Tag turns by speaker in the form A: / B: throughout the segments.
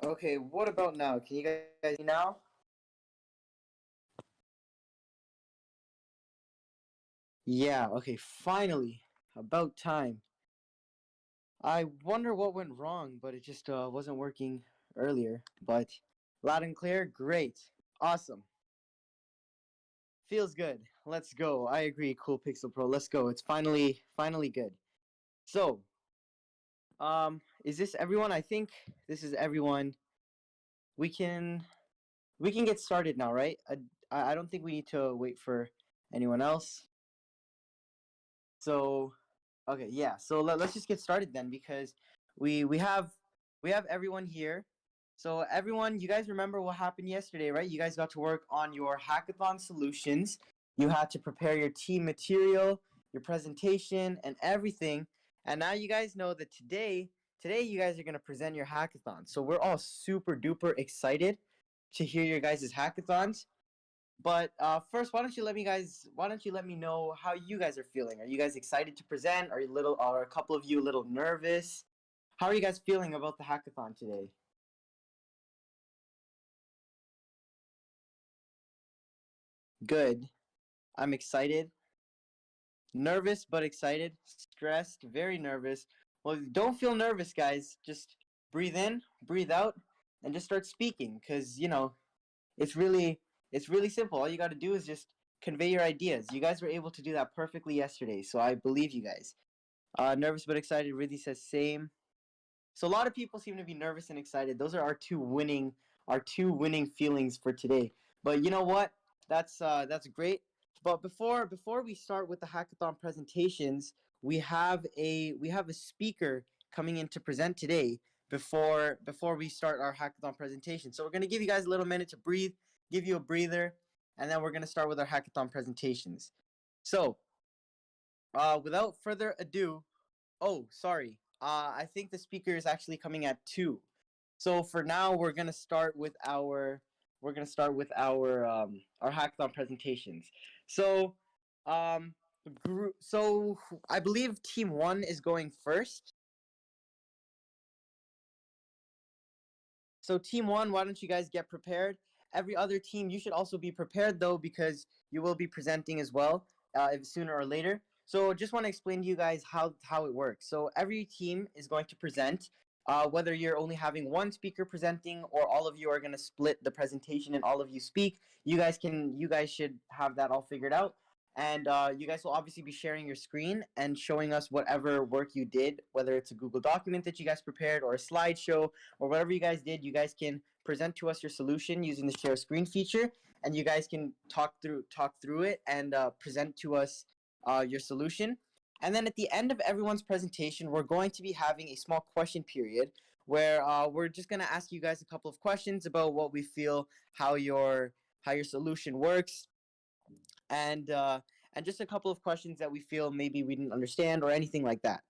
A: Okay, what about now? Can you guys hear me now? Yeah, okay, finally. About time. I wonder what went wrong, but it just wasn't working earlier. But loud and clear, great. Awesome. Feels good. Let's go. I agree, Cool Pixel Pro. Let's go. It's finally good. So, is this everyone? I think this is everyone. We can we can get started now, right? I don't think we need to wait for anyone else. So, okay, yeah. So let's just get started then because we have everyone here. So everyone, you guys remember what happened yesterday, right? You guys got to work on your hackathon solutions. You had to prepare your team material, your presentation, and everything. And now you guys know that today you guys are going to present your hackathon. So we're all super duper excited to hear your guys' hackathons. But first, why don't you let me know how you guys are feeling? Are you guys excited to present? Are a couple of you a little nervous? How are you guys feeling about the hackathon today? Good. I'm excited. Nervous but excited. Stressed, very nervous. Well, don't feel nervous, guys. Just breathe in, breathe out, and just start speaking. Cause it's really it's really simple. All you got to do is just convey your ideas. You guys were able to do that perfectly yesterday, so I believe you guys. Nervous but excited. Riddhi says same. So a lot of people seem to be nervous and excited. Those are our two winning feelings for today. But you know what? That's great. But before we start with the hackathon presentations, we have a speaker coming in to present today before we start our hackathon presentation. So we're gonna give you guys a little minute to breathe, give you a breather, and then we're gonna start with our hackathon presentations. So without further ado, oh, sorry. I think the speaker is actually coming at 2. So for now, we're gonna start with our hackathon presentations. So, so I believe Team 1 is going first. So Team 1, why don't you guys get prepared? Every other team, you should also be prepared though, because you will be presenting as well, sooner or later. So just want to explain to you guys how it works. So every team is going to present, whether you're only having one speaker presenting or all of you are going to split the presentation and all of you speak. You guys should have that all figured out. And you guys will obviously be sharing your screen and showing us whatever work you did, whether it's a Google document that you guys prepared or a slideshow or whatever you guys did. You guys can present to us your solution using the share screen feature, and you guys can talk through it and present to us your solution. And then at the end of everyone's presentation, we're going to be having a small question period where we're just going to ask you guys a couple of questions about what we feel, how your solution works, and and just a couple of questions that we feel maybe we didn't understand or anything like that.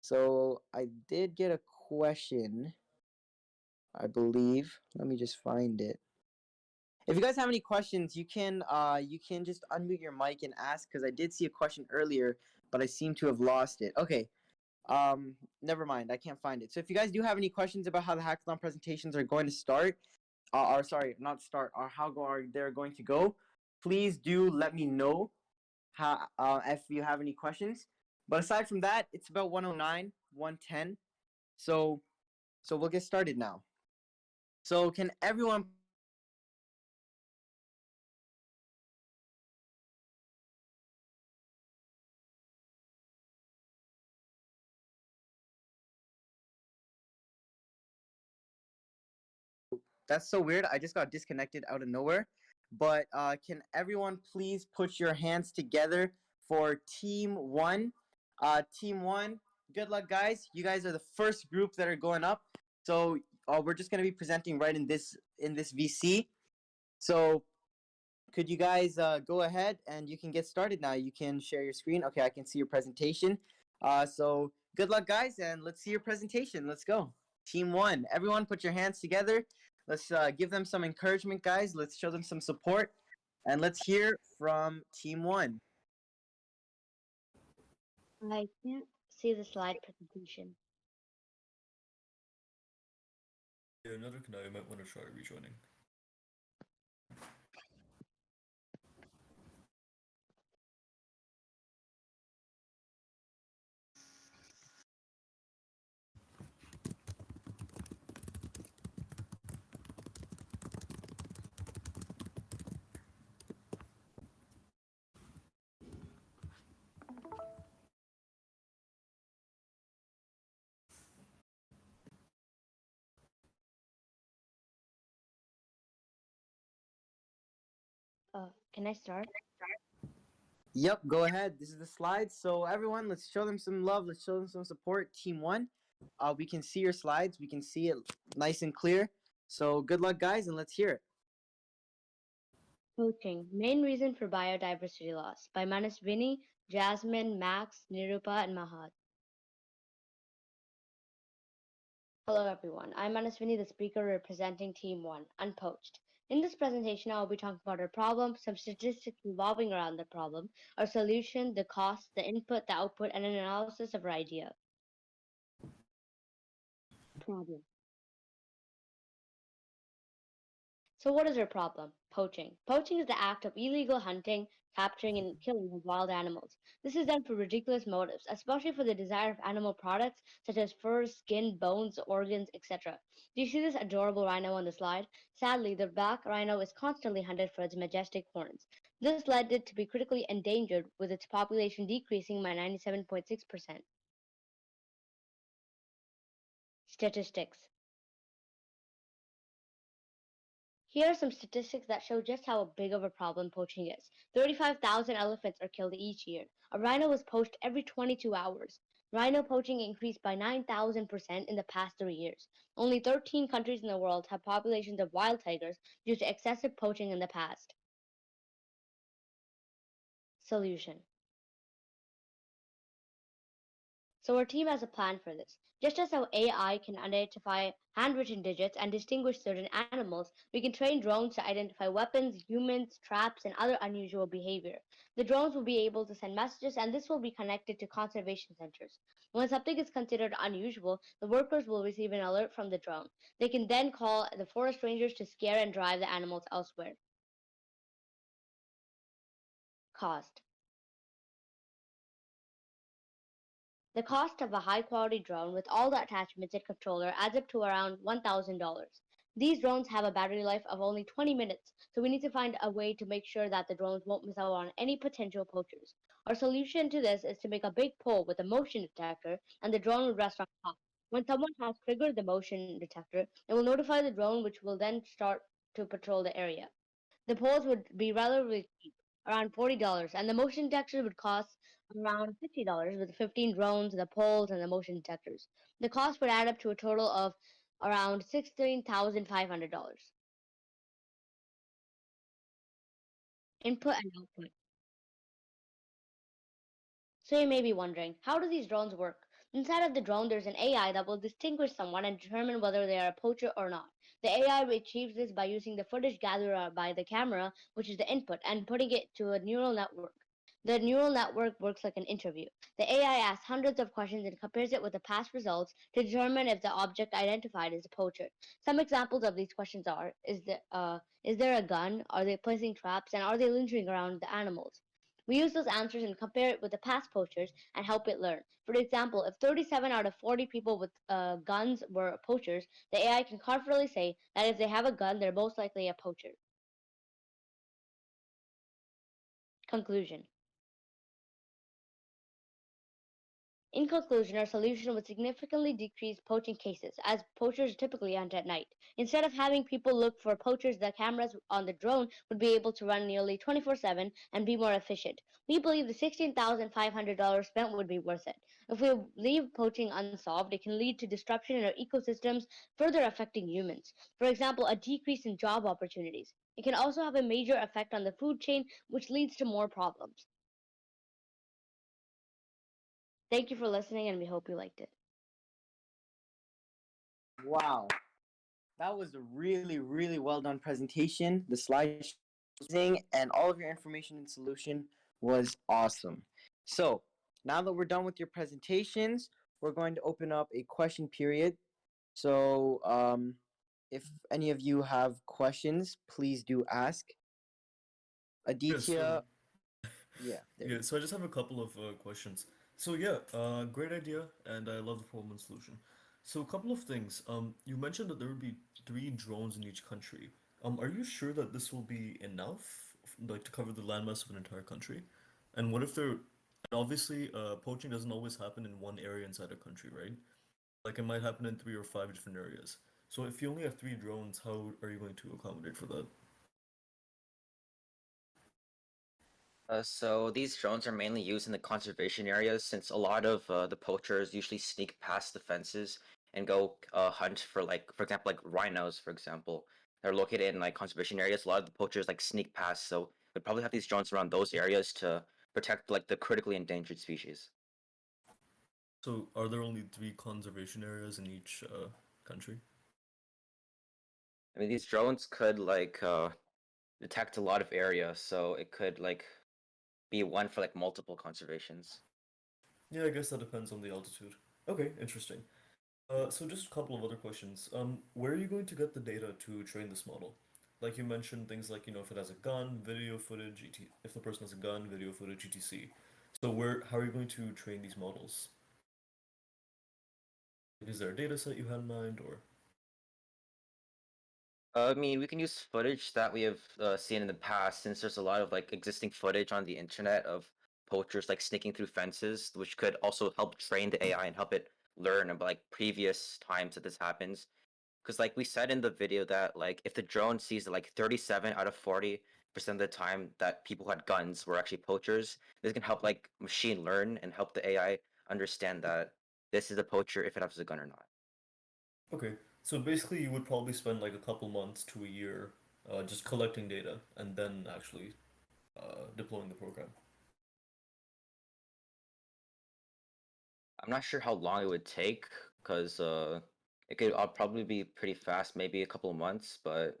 A: So I did get a question, I believe. Let me just find it. If you guys have any questions, you can just unmute your mic and ask, because I did see a question earlier, but I seem to have lost it. Okay. Never mind. I can't find it. So if you guys do have any questions about how the hackathon presentations are going to start, or sorry, not start, or how they're going to go, please do let me know if you have any questions. But aside from that, it's about 109, 110. So we'll get started now. So can everyone That's so weird. I just got disconnected out of nowhere. But can everyone please put your hands together for Team 1? Team 1, good luck, guys. You guys are the first group that are going up. So we're just going to be presenting right in this VC. So could you guys go ahead and you can get started now. You can share your screen. Okay, I can see your presentation. So good luck, guys, and let's see your presentation. Let's go. Team 1, everyone put your hands together. Let's give them some encouragement, guys. Let's show them some support. And let's hear from Team 1.
B: I can't see the slide presentation.
C: Yeah, another no, you might want to try rejoining.
B: Can I start?
A: Yep, go ahead. This is the slides. So everyone, let's show them some love. Let's show them some support. Team 1, we can see your slides. We can see it nice and clear. So good luck, guys, and let's hear it.
B: Poaching, main reason for biodiversity loss, by Manaswini, Jasmine, Max, Nirupa, and Mahad. Hello everyone, I'm Manaswini, the speaker representing Team 1, Unpoached. In this presentation, I will be talking about our problem, some statistics revolving around the problem, our solution, the cost, the input, the output, and an analysis of our idea. Problem. So what is our problem? Poaching. Poaching is the act of illegal hunting, capturing, and killing of wild animals. This is done for ridiculous motives, especially for the desire of animal products such as fur, skin, bones, organs, etc. Do you see this adorable rhino on the slide? Sadly, the black rhino is constantly hunted for its majestic horns. This led it to be critically endangered, with its population decreasing by 97.6%. Statistics. Here are some statistics that show just how big of a problem poaching is. 35,000 elephants are killed each year. A rhino is poached every 22 hours. Rhino poaching increased by 9,000% in the past 3 years. Only 13 countries in the world have populations of wild tigers due to excessive poaching in the past. Solution. So our team has a plan for this. Just as how AI can identify handwritten digits and distinguish certain animals, we can train drones to identify weapons, humans, traps, and other unusual behavior. The drones will be able to send messages, and this will be connected to conservation centers. When something is considered unusual, the workers will receive an alert from the drone. They can then call the forest rangers to scare and drive the animals elsewhere. Cost. The cost of a high-quality drone with all the attachments and controller adds up to around $1,000. These drones have a battery life of only 20 minutes, so we need to find a way to make sure that the drones won't miss out on any potential poachers. Our solution to this is to make a big pole with a motion detector, and the drone will rest on top. When someone has triggered the motion detector, it will notify the drone, which will then start to patrol the area. The poles would be relatively cheap, around $40, and the motion detectors would cost around $50 with 15 drones, the poles, and the motion detectors. The cost would add up to a total of around $16,500. Input and output. So you may be wondering, how do these drones work? Inside of the drone, there's an AI that will distinguish someone and determine whether they are a poacher or not. The AI achieves this by using the footage gathered by the camera, which is the input, and putting it to a neural network. The neural network works like an interview. The AI asks hundreds of questions and compares it with the past results to determine if the object identified is a poacher. Some examples of these questions are: is there a gun? Are they placing traps? And are they lingering around the animals? We use those answers and compare it with the past poachers and help it learn. For example, if 37 out of 40 people with guns were poachers, the AI can confidently say that if they have a gun, they're most likely a poacher. Conclusion. In conclusion, our solution would significantly decrease poaching cases, as poachers typically hunt at night. Instead of having people look for poachers, the cameras on the drone would be able to run nearly 24/7 and be more efficient. We believe the $16,500 spent would be worth it. If we leave poaching unsolved, it can lead to disruption in our ecosystems, further affecting humans. For example, a decrease in job opportunities. It can also have a major effect on the food chain, which leads to more problems. Thank you for listening, and we hope you liked it.
A: Wow, that was a really, really well done presentation. The slide and all of your information and solution was awesome. So now that we're done with your presentations, we're going to open up a question period. So if any of you have questions, please do ask. Aditya, yeah, there
C: Yeah, so I just have a couple of questions. So yeah, great idea, and I love the problem and solution. So a couple of things. You mentioned that there would be three drones in each country. Are you sure that this will be enough, like to cover the landmass of an entire country? And what if there, and obviously, poaching doesn't always happen in one area inside a country, right? Like it might happen in three or five different areas. So if you only have three drones, how are you going to accommodate for that?
D: So these drones are mainly used in the conservation areas since a lot of the poachers usually sneak past the fences and go hunt for like, for example, like rhinos, for example. They're located in like conservation areas. A lot of the poachers like sneak past, so we'd probably have these drones around those areas to protect like the critically endangered species.
C: So are there only three conservation areas in each country?
D: I mean, these drones could like detect a lot of area, so it could like be one for like multiple conservations.
C: Yeah, I guess that depends on the altitude. Okay, interesting. So just a couple of other questions. Where are you going to get the data to train this model? Like you mentioned things like, if it has a gun, video footage, if the person has a gun, video footage, etc. So how are you going to train these models? Is there a data set you had in mind, or?
D: I mean, we can use footage that we have seen in the past, since there's a lot of like existing footage on the internet of poachers like sneaking through fences, which could also help train the AI and help it learn about like previous times that this happens. Because like we said in the video that like if the drone sees that like 37 out of 40% of the time that people who had guns were actually poachers, this can help like machine learn and help the AI understand that this is a poacher if it has a gun or not.
C: Okay, so basically you would probably spend like a couple months to a year just collecting data and then actually deploying the program.
D: I'm not sure how long it would take because it could probably be pretty fast, maybe a couple of months, but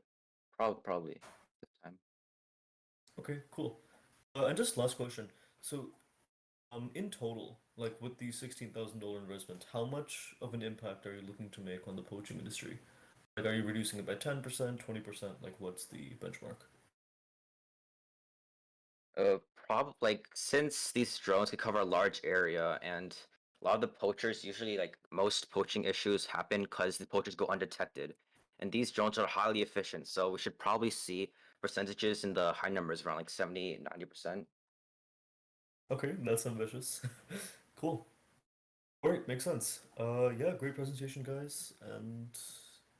D: probably this time.
C: Okay, cool. And just last question. So, in total, like with the $16,000 investment, how much of an impact are you looking to make on the poaching industry? Like, are you reducing it by 10%, 20%? Like, what's the benchmark?
D: Like since these drones could cover a large area and a lot of the poachers usually like most poaching issues happen because the poachers go undetected. And these drones are highly efficient, so we should probably see percentages in the high numbers around like 70, 90%.
C: Okay, that's ambitious. Cool. All right, makes sense. Yeah, great presentation, guys. And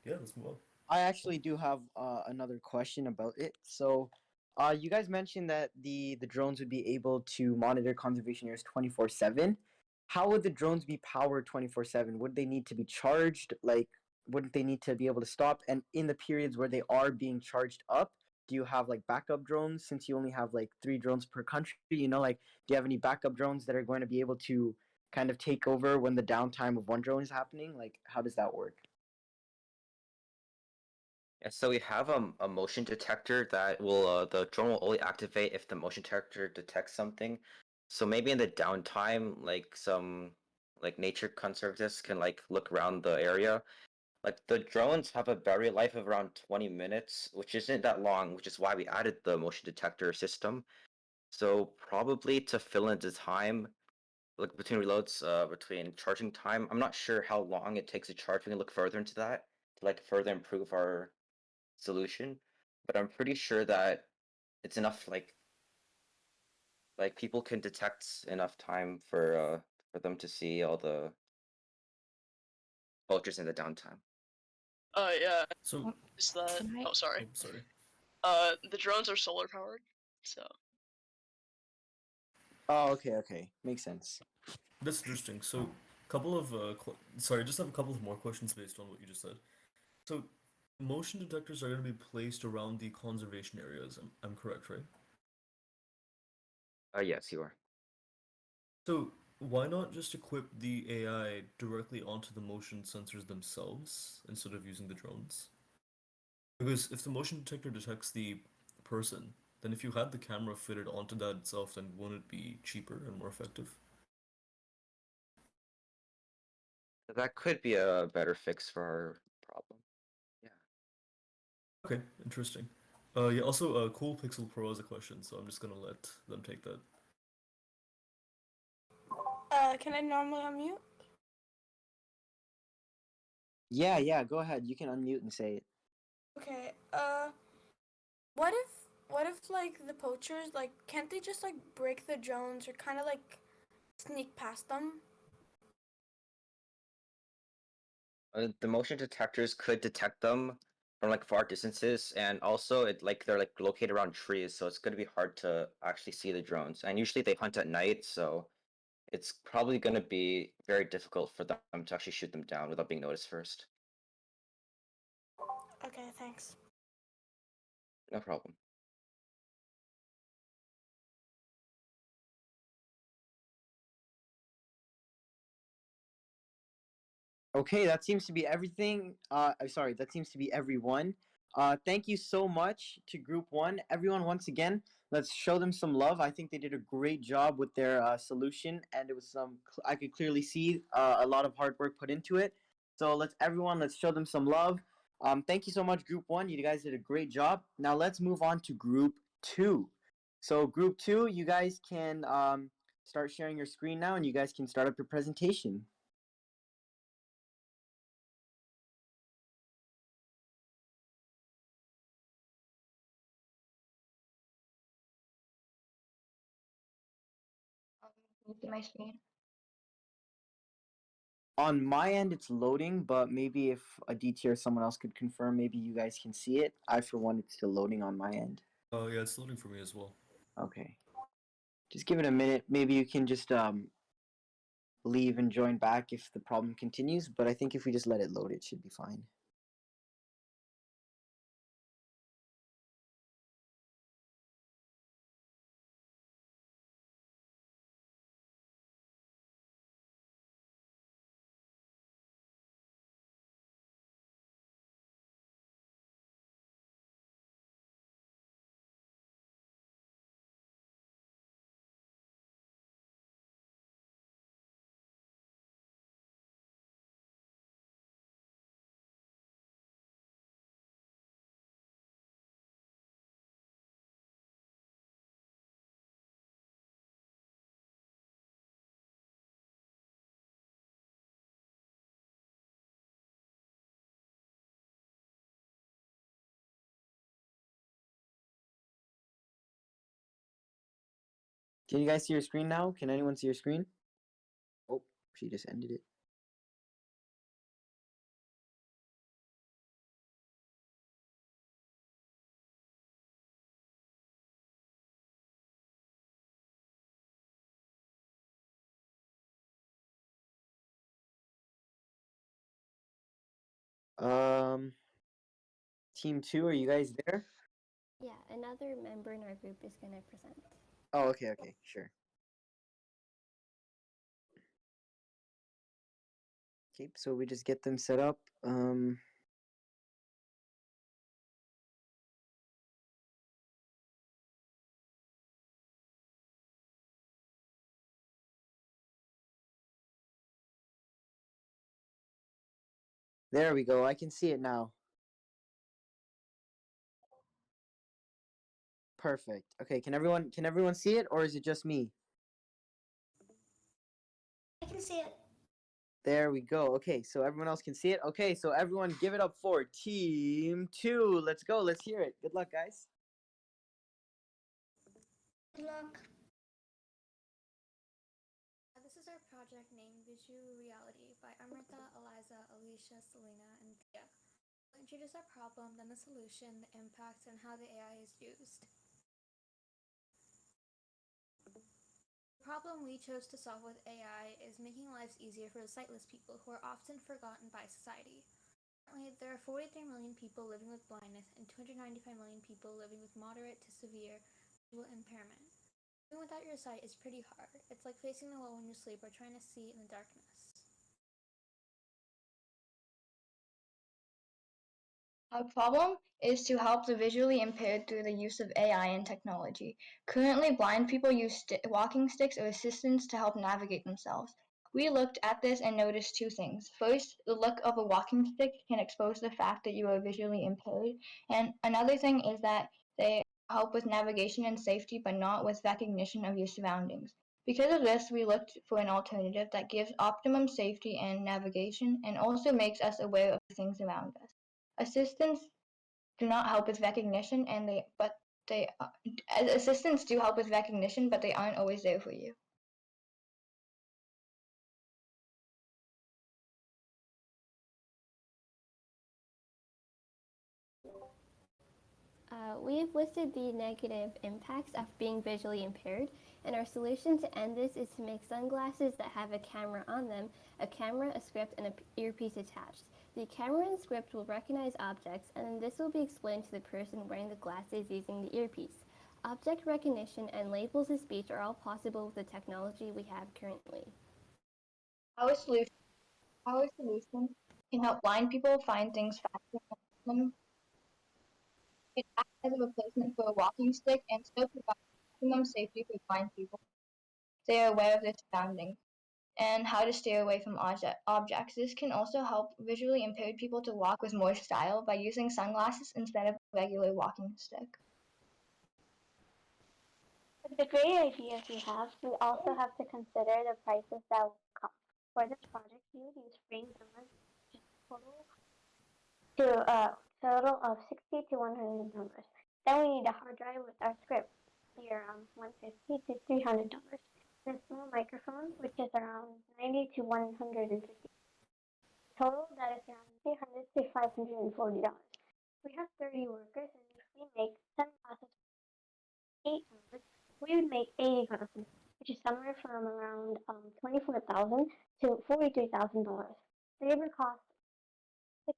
C: yeah, let's move on.
A: I actually do have another question about it. So, you guys mentioned that the drones would be able to monitor conservation areas 24/7. How would the drones be powered 24/7? Would they need to be charged? Like, wouldn't they need to be able to stop? And in the periods where they are being charged up, do you have like backup drones? Since you only have like 3 drones per country, like, do you have any backup drones that are going to be able to kind of take over when the downtime of one drone is happening? Like, how does that work?
D: Yeah, so we have a motion detector that will the drone will only activate if the motion detector detects something. So maybe in the downtime, like some like nature conservatists can like look around the area. Like the drones have a battery life of around 20 minutes, which isn't that long, which is why we added the motion detector system. So probably to fill in the time, like between reloads, between charging time, I'm not sure how long it takes to charge. We can look further into that to like further improve our solution, but I'm pretty sure that it's enough like people can detect enough time for them to see all the vultures in the downtime.
E: Yeah,
C: So,
E: is that?
B: Can I?
E: Oh, sorry.
C: oh, sorry.
E: The drones are solar powered, so
A: Oh, okay, okay, makes sense.
C: That's interesting. So, couple of sorry, just have a couple of more questions based on what you just said. So, motion detectors are going to be placed around the conservation areas. I'm correct, right?
D: Yes, you are.
C: So, why not just equip the AI directly onto the motion sensors themselves instead of using the drones? Because if the motion detector detects the person, then if you had the camera fitted onto that itself, then wouldn't it be cheaper and more effective?
D: That could be a better fix for our problem. Yeah.
C: Okay, interesting. Yeah, also, Cool Pixel Pro has a question, so I'm just gonna let them take that.
F: Can I normally unmute?
A: Yeah, yeah, go ahead. You can unmute and say it.
F: Okay. What if like the poachers like can't they just like break the drones or kind of like sneak past them?
D: The motion detectors could detect them from like far distances, and also it like they're like located around trees, so it's gonna be hard to actually see the drones. And usually they hunt at night, so it's probably gonna be very difficult for them to actually shoot them down without being noticed first.
F: Okay, thanks.
D: No problem.
A: Okay, that seems to be everything. I'm sorry, that seems to be everyone. Thank you so much to Group 1. Everyone, once again, let's show them some love. I think they did a great job with their solution, and it was I could clearly see a lot of hard work put into it. So let's show them some love. Thank you so much, Group 1. You guys did a great job. Now let's move on to Group 2. So Group 2, you guys can start sharing your screen now, and you guys can start up your presentation.
G: Can you see my screen?
A: On my end, it's loading, but maybe if Aditya or someone else could confirm, maybe you guys can see it. I, for one, it's still loading on my end.
C: Yeah, it's loading for me as well.
A: Okay. Just give it a minute. Maybe you can just leave and join back if the problem continues, but I think if we just let it load, it should be fine. Can you guys see your screen now? Can anyone see your screen? Oh, she just ended it. Um, Team 2, are you guys there?
G: Yeah, another member in our group is going to present.
A: Oh, okay, sure. Okay, so we just get them set up. There we go. I can see it now. Perfect. Okay, can everyone see it, or is it just me?
G: I can see it.
A: There we go. Okay, so everyone else can see it. Okay, so everyone give it up for Team 2. Let's go. Let's hear it. Good luck, guys.
G: Good luck. This is our project named Visureality by Amrita, Eliza, Alicia, Selena, and Pia. We'll introduce our problem, then the solution, the impacts, and how the AI is used. The problem we chose to solve with AI is making lives easier for the sightless people who are often forgotten by society. Currently, there are 43 million people living with blindness and 295 million people living with moderate to severe visual impairment. Living without your sight is pretty hard. It's like facing the wall when you sleep or trying to see in the darkness. Our problem is to help the visually impaired through the use of AI and technology. Currently, blind people use walking sticks or assistants to help navigate themselves. We looked at this and noticed two things. First, the look of a walking stick can expose the fact that you are visually impaired, and another thing is that they help with navigation and safety, but not with recognition of your surroundings. Because of this, we looked for an alternative that gives optimum safety and navigation and also makes us aware of the things around us. Assistants do not help with recognition, assistants do help with recognition, but they aren't always there for you. We have listed the negative impacts of being visually impaired, and our solution to end this is to make sunglasses that have a camera on them, a camera, a script, and an earpiece attached. The camera and script will recognize objects, and then this will be explained to the person wearing the glasses using the earpiece. Object recognition and labels of speech are all possible with the technology we have currently. Our solution can help blind people find things faster. It acts as a replacement for a walking stick and still provides maximum safety for blind people. They are aware of their surroundings and how to steer away from objects. This can also help visually impaired people to walk with more style by using sunglasses instead of a regular walking stick.
H: With the great ideas we have, we also have to consider the prices that will come. For this project, we would use frame numbers, which is total of 60 to 100 numbers. Then we need a hard drive with our script, be around 150 to $300. And a small microphone, which is around 90 to 150. Total, that is around $300 to $540. We have 30 workers, and if we make 10 classes 8 hours, we would make 80 classes, which is somewhere from around $24,000 to $43,000. Labor costs $6,000,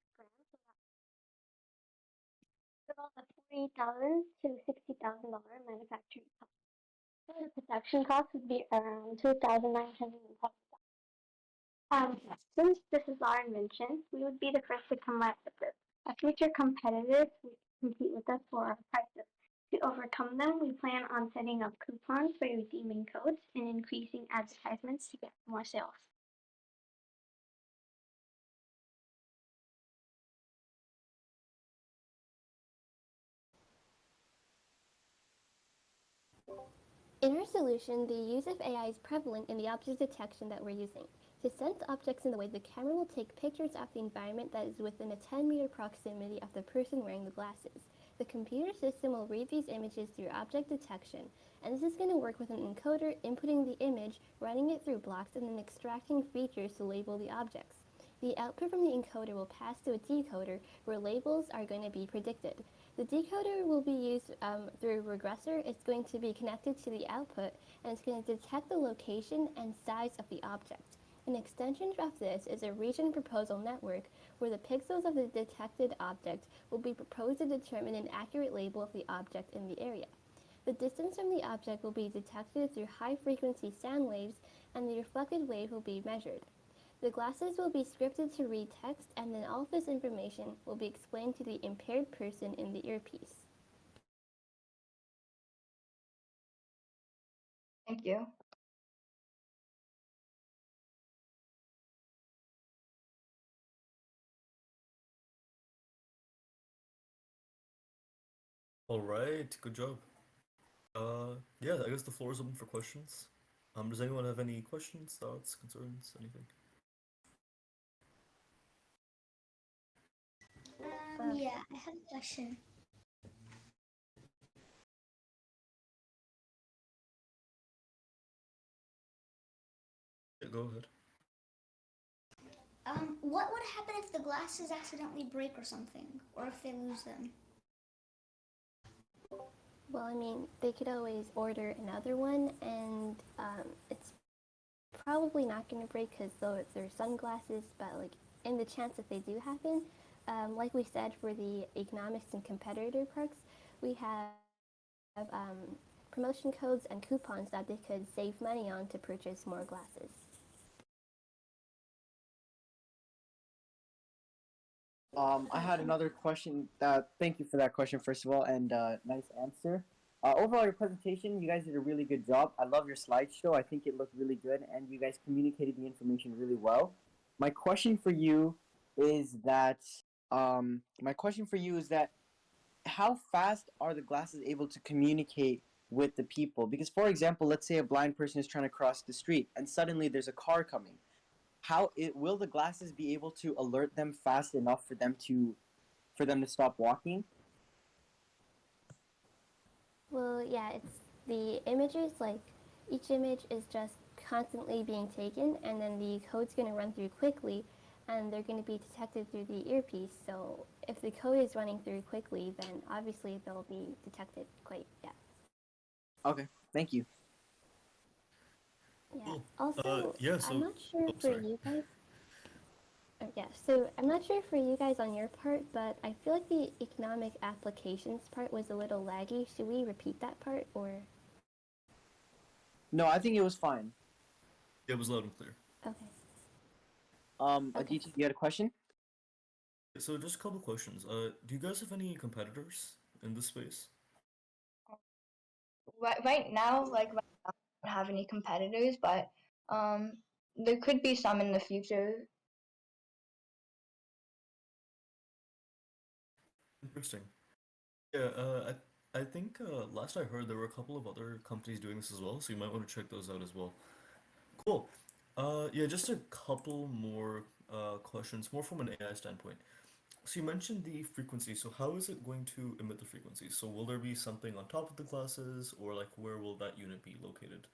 H: so about the $40,000 to $60,000 manufacturing cost. So the production cost would be around $2,970. Since this is our invention, we would be the first to come up with this. A future competitors would compete with us for our prices. To overcome them, we plan on setting up coupons for redeeming codes and increasing advertisements to get more sales.
I: In our solution, the use of AI is prevalent in the object detection that we're using. To sense objects in the way, the camera will take pictures of the environment that is within a 10-meter proximity of the person wearing the glasses. The computer system will read these images through object detection, and this is going to work with an encoder inputting the image, running it through blocks, and then extracting features to label the objects. The output from the encoder will pass to a decoder where labels are going to be predicted. The decoder will be used through a regressor. It's going to be connected to the output, and it's going to detect the location and size of the object. An extension of this is a region proposal network where the pixels of the detected object will be proposed to determine an accurate label of the object in the area. The distance from the object will be detected through high-frequency sound waves, and the reflected wave will be measured. The glasses will be scripted to read text, and then all of this information will be explained to the impaired person in the earpiece.
G: Thank you.
C: All right, good job. Yeah, I guess the floor is open for questions. Does anyone have any questions, thoughts, concerns, anything?
J: Yeah, I have a question.
C: Yeah, go ahead.
J: What would happen if the glasses accidentally break or something, or if they lose them?
I: Well, I mean, they could always order another one, and it's probably not going to break because they're sunglasses, but like in the chance that they do happen, like we said for the economics and competitor perks, we have promotion codes and coupons that they could save money on to purchase more glasses.
A: I had another question. Thank you for that question, first of all, and nice answer. Overall, your presentation, you guys did a really good job. I love your slideshow. I think it looked really good, and you guys communicated the information really well. My question for you is that, how fast are the glasses able to communicate with the people? Because, for example, let's say a blind person is trying to cross the street, and suddenly there's a car coming. Will the glasses be able to alert them fast enough for them to stop walking?
I: Well, yeah, it's the images, like each image is just constantly being taken, and then the code's going to run through quickly, and they're going to be detected through the earpiece. So if the code is running through quickly, then obviously they'll be detected quite, yeah.
A: Okay, thank you.
I: Yeah.
C: Cool.
I: Also,
C: Yeah, so
I: I'm not sure
C: oh,
I: for
C: sorry.
I: you guys. Yeah, so I'm not sure for you guys on your part, but I feel like the economic applications part was a little laggy. Should we repeat that part, or?
A: No, I think it was fine.
C: It was loud and clear.
I: Okay. Okay.
A: Aditi, you had a question?
C: So just a couple questions. Do you guys have any competitors in this space?
G: Right now, I don't have any competitors, but there could be some in the future.
C: Interesting. Yeah, I think last I heard there were a couple of other companies doing this as well, so you might want to check those out as well. Cool. Yeah, just a couple more questions, more from an AI standpoint. So you mentioned the frequency. So how is it going to emit the frequency? So will there be something on top of the glasses, or like where will that unit be located?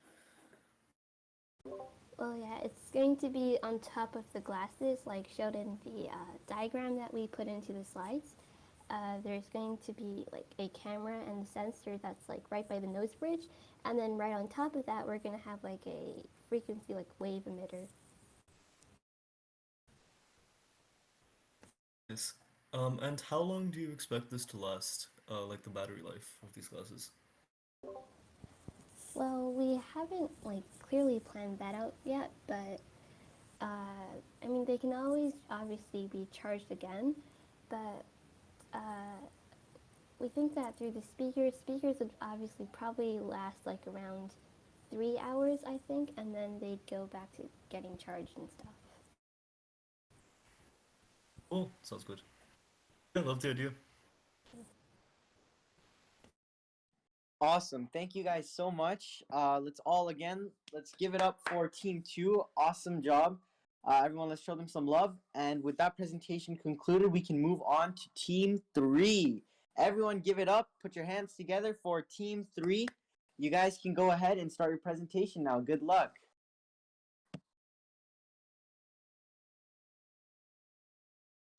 I: Well, yeah, it's going to be on top of the glasses, like showed in the diagram that we put into the slides. There's going to be like a camera and a sensor that's like right by the nose bridge, and then right on top of that, we're going to have like a frequency like wave emitter.
C: Yes. And how long do you expect this to last? Like the battery life of these glasses?
I: Well, we haven't like clearly planned that out yet, but I mean they can always obviously be charged again, but we think that through the speakers would obviously probably last like around 3 hours, I think, and then they'd go back to getting charged and stuff.
C: Cool. Sounds good. I love the idea.
A: Awesome. Thank you guys so much. Let's give it up for Team 2. Awesome job. Everyone, let's show them some love. And with that presentation concluded, we can move on to Team 3. Everyone give it up. Put your hands together for Team 3. You guys can go ahead and start your presentation now. Good luck.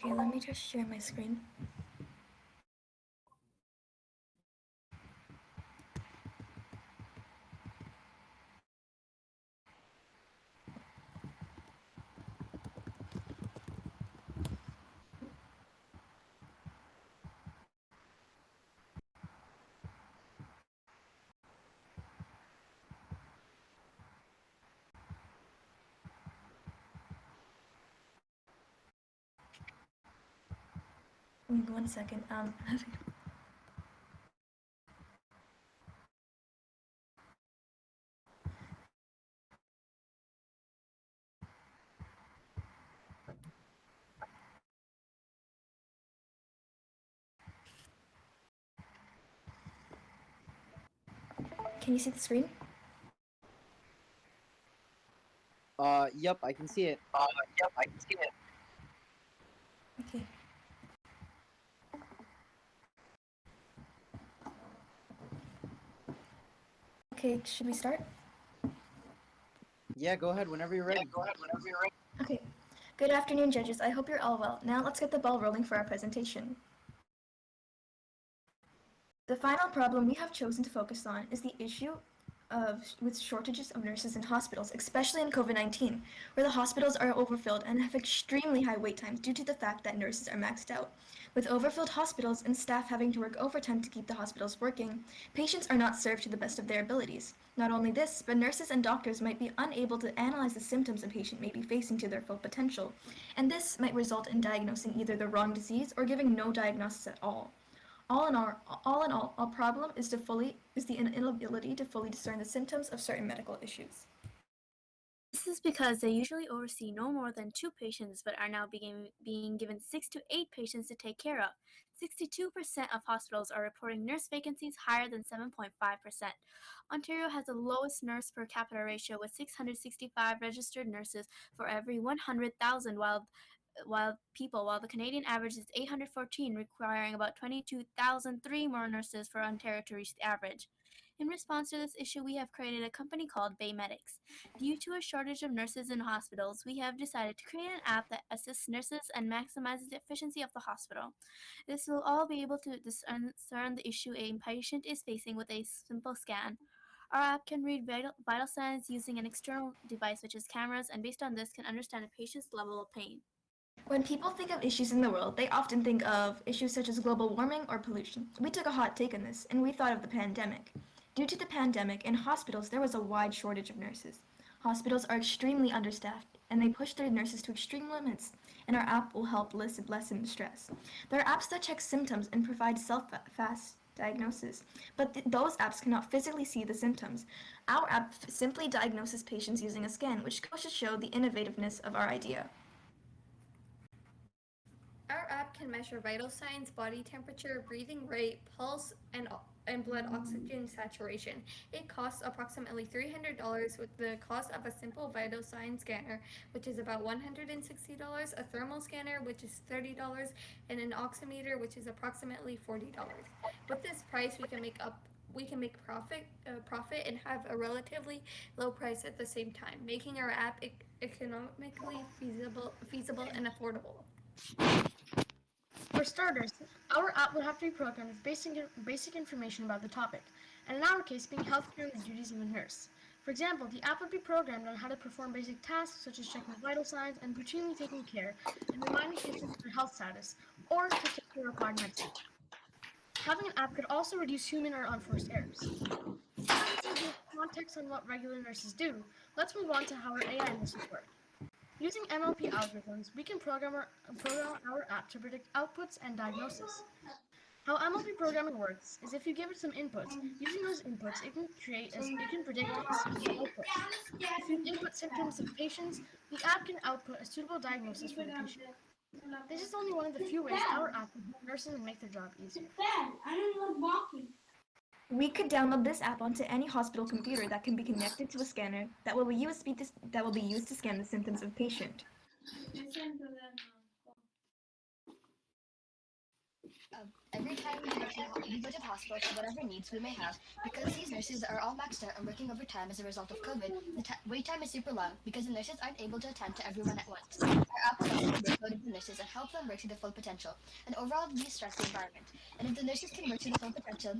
F: Okay, let me just share my screen. One second. Can you see the screen?
A: Yep, I can see it.
F: Okay. Okay, should we start?
A: Yeah, go ahead whenever you're ready.
F: Okay. Good afternoon, judges. I hope you're all well. Now let's get the ball rolling for our presentation. The final problem we have chosen to focus on is the issue with shortages of nurses in hospitals, especially in COVID-19, where the hospitals are overfilled and have extremely high wait times due to the fact that nurses are maxed out. With overfilled hospitals and staff having to work overtime to keep the hospitals working, patients are not served to the best of their abilities. Not only this, but nurses and doctors might be unable to analyze the symptoms a patient may be facing to their full potential, and this might result in diagnosing either the wrong disease or giving no diagnosis at all. All in all, our problem is the inability to fully discern the symptoms of certain medical issues.
K: This is because they usually oversee no more than 2 patients but are now being given 6 to 8 patients to take care of. 62% of hospitals are reporting nurse vacancies higher than 7.5%. Ontario has the lowest nurse per capita ratio with 665 registered nurses for every 100,000 while the Canadian average is 814, requiring about 22,003 more nurses for Ontario to reach the average. In response to this issue, we have created a company called Bay Medics. Due to a shortage of nurses in hospitals, we have decided to create an app that assists nurses and maximizes the efficiency of the hospital. This will all be able to discern the issue a patient is facing with a simple scan. Our app can read vital signs using an external device such as cameras, and based on this can understand a patient's level of pain.
F: When people think of issues in the world, they often think of issues such as global warming or pollution. We took a hot take on this, and we thought of the pandemic. Due to the pandemic, in hospitals there was a wide shortage of nurses. Hospitals are extremely understaffed, and they push their nurses to extreme limits, and our app will help lessen the stress. There are apps that check symptoms and provide fast diagnosis, but those apps cannot physically see the symptoms. Our app simply diagnoses patients using a scan, which goes to show the innovativeness of our idea.
L: Our app can measure vital signs, body temperature, breathing rate, pulse, and blood oxygen saturation. It costs approximately $300 with the cost of a simple vital sign scanner, which is about $160, a thermal scanner, which is $30, and an oximeter, which is approximately $40. With this price, we can make profit and have a relatively low price at the same time, making our app economically feasible and affordable.
M: For starters, our app would have to be programmed with basic information about the topic, and in our case, being healthcare and the duties of a nurse. For example, the app would be programmed on how to perform basic tasks such as checking vital signs and routinely taking care and reminding patients their health status, or to take their required medicine. Having an app could also reduce human or unforced errors. Now that we give context on what regular nurses do, let's move on to how our AI nurses work. Using MLP algorithms, we can program our app to predict outputs and diagnosis. How MLP programming works is if you give it some inputs, using those inputs, it can predict a suitable output. If you input symptoms of patients, the app can output a suitable diagnosis for the patient. This is only one of the few ways our app can help nurses and make their job easier.
F: We could download this app onto any hospital computer that can be connected to a scanner that will be used to scan the symptoms of a patient.
N: Every time we go to the hospital for whatever needs we may have, because these nurses are all maxed out and working overtime as a result of COVID, the wait time is super long because the nurses aren't able to attend to everyone at once. Our app will lessen the workload of the nurses and help them work to their full potential, and overall de-stress the environment. And if the nurses can work to their full potential,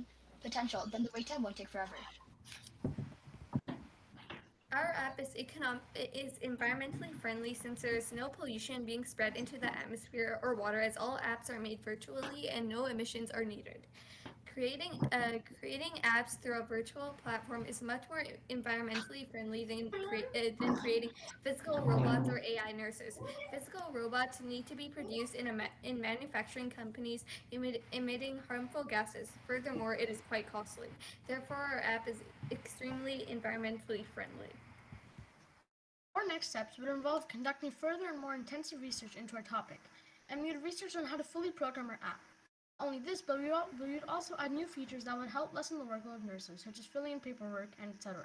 N: then the wait time won't take forever.
L: Our app is environmentally friendly since there is no pollution being spread into the atmosphere or water, as all apps are made virtually and no emissions are needed. Creating apps through a virtual platform is much more environmentally friendly than creating physical robots or AI nurses. Physical robots need to be produced in manufacturing companies emitting harmful gases. Furthermore, it is quite costly. Therefore, our app is extremely environmentally friendly.
M: Our next steps would involve conducting further and more intensive research into our topic, and we would research on how to fully program our app. Not only this, but we would also add new features that would help lessen the workload of nurses, such as filling in paperwork and etc.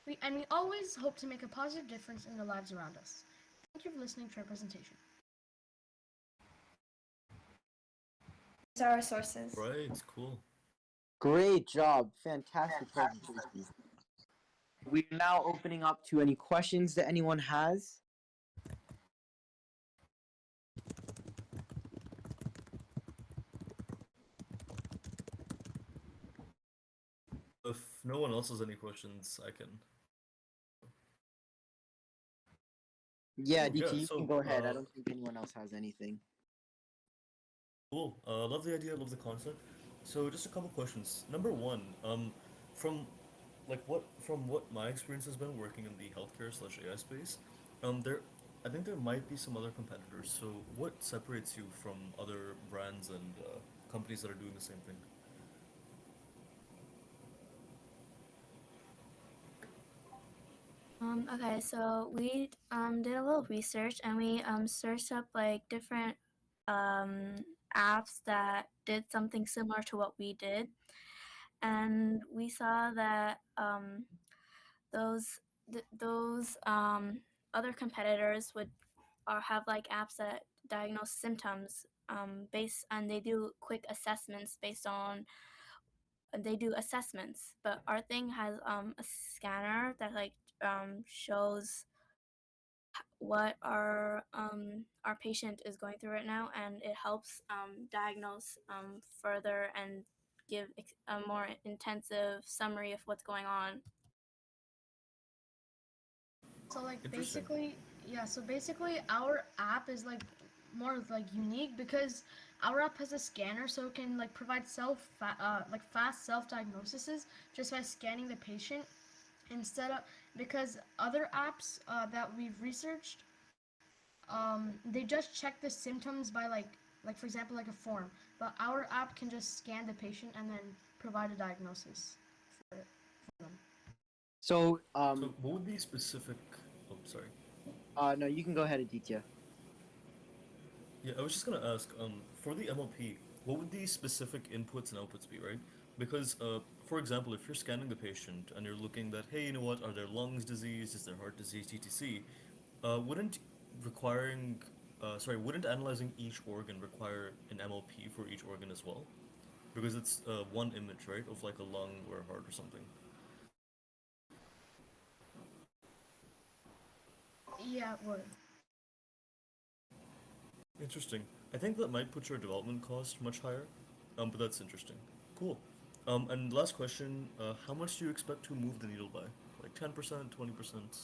M: We always hope to make a positive difference in the lives around us. Thank you for listening to our presentation.
F: These are our sources.
C: Right, cool.
A: Great job. Fantastic presentation. We're now opening up to any questions that anyone has.
C: If no one else has any questions, I can.
A: Yeah,
C: Oh,
A: DT,
C: yeah,
A: you
C: so,
A: can go ahead. I don't think anyone else has anything.
C: Cool. Love the idea, love the concept. So just a couple questions. Number one, from what my experience has been working in the healthcare/AI space, I think there might be some other competitors. So what separates you from other brands and companies that are doing the same thing?
K: Okay, so we did a little research and we searched up like different apps that did something similar to what we did, and we saw that those other competitors would have like apps that diagnose symptoms based, and they do quick assessments based on they do assessments, but our thing has a scanner that like shows what our patient is going through right now, and it helps diagnose further and give a more intensive summary of what's going on.
M: So like basically, yeah, so basically our app is like more like unique because our app has a scanner, so it can like provide fast self-diagnoses just by scanning the patient. instead of, because other apps that we've researched, they just check the symptoms by like for example like a form, but our app can just scan the patient and then provide a diagnosis for them.
A: So
C: So what would be specific? Oh, sorry.
A: no, you can go ahead, Aditya.
C: Yeah, I was just gonna ask, for the MLP, what would the specific inputs and outputs be, right? Because, for example, if you're scanning the patient and you're looking that, hey, you know what, are there lungs disease, is there heart disease, etc., wouldn't requiring, wouldn't analyzing each organ require an MLP for each organ as well? Because it's one image, right, of like a lung or a heart or something.
M: Yeah, it would.
C: Interesting. I think that might put your development cost much higher, but that's interesting. Cool. And last question, how much do you expect to move the needle by? Like 10%, 20%?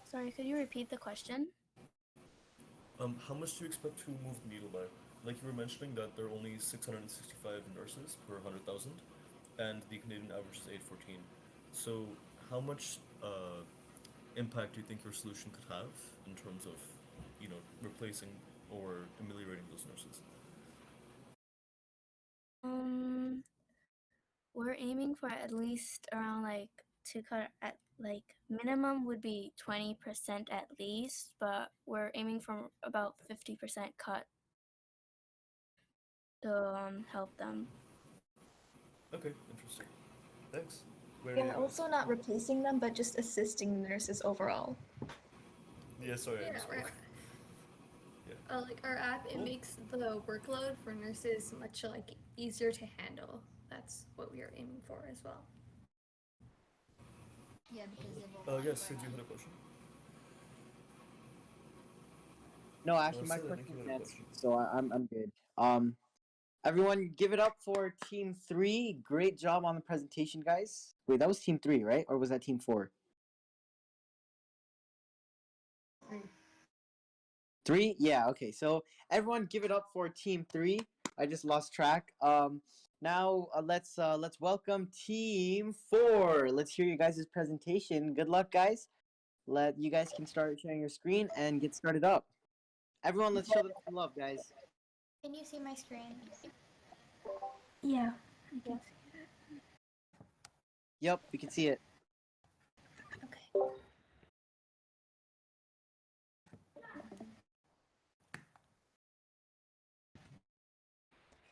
K: Sorry, could you repeat the question?
C: How much do you expect to move the needle by? Like you were mentioning that there are only 665 nurses per 100,000, and the Canadian average is 814. So how much impact do you think your solution could have in terms of, replacing or ameliorating those nurses?
K: Um, we're aiming for at least around like to cut at like minimum would be 20% at least, but we're aiming for about 50% cut to help them.
C: Okay, interesting. Thanks. Great
F: Yeah,
C: idea, guys.
F: also not replacing them, but just assisting nurses overall.
C: Yeah, sorry, I
L: Yeah,
C: misspoke.
L: right.
C: Yeah.
L: Like our app, it
C: Cool.
L: makes the workload for nurses much like easier to handle. That's what we are aiming for as well.
N: Yeah, because it will monitor
C: Yes, Sid, you
N: and
C: had a question?
A: No, actually, my
C: Sid, I think
A: question
C: you
A: was
C: had a
A: answered,
C: question.
A: so I'm good. Everyone, give it up for Team 3. Great job on the presentation, guys. Wait, that was Team 3, right? Or was that Team 4? 3? Yeah, okay. So everyone, give it up for Team 3. I just lost track. Now let's welcome Team 4. Let's hear you guys' presentation. Good luck, guys. You guys can start sharing your screen and get started up. Everyone, let's show them some love, guys.
J: Can you see my screen?
F: Yeah.
A: Yep, we can see it.
J: Okay.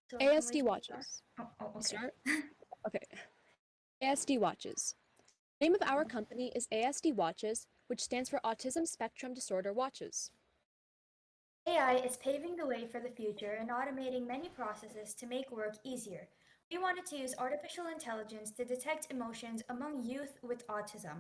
J: So
O: ASD Watches.
F: Okay.
O: Start? Okay. ASD Watches. The name of our company is ASD Watches, which stands for Autism Spectrum Disorder Watches.
P: AI is paving the way for the future and automating many processes to make work easier. We wanted to use artificial intelligence to detect emotions among youth with autism.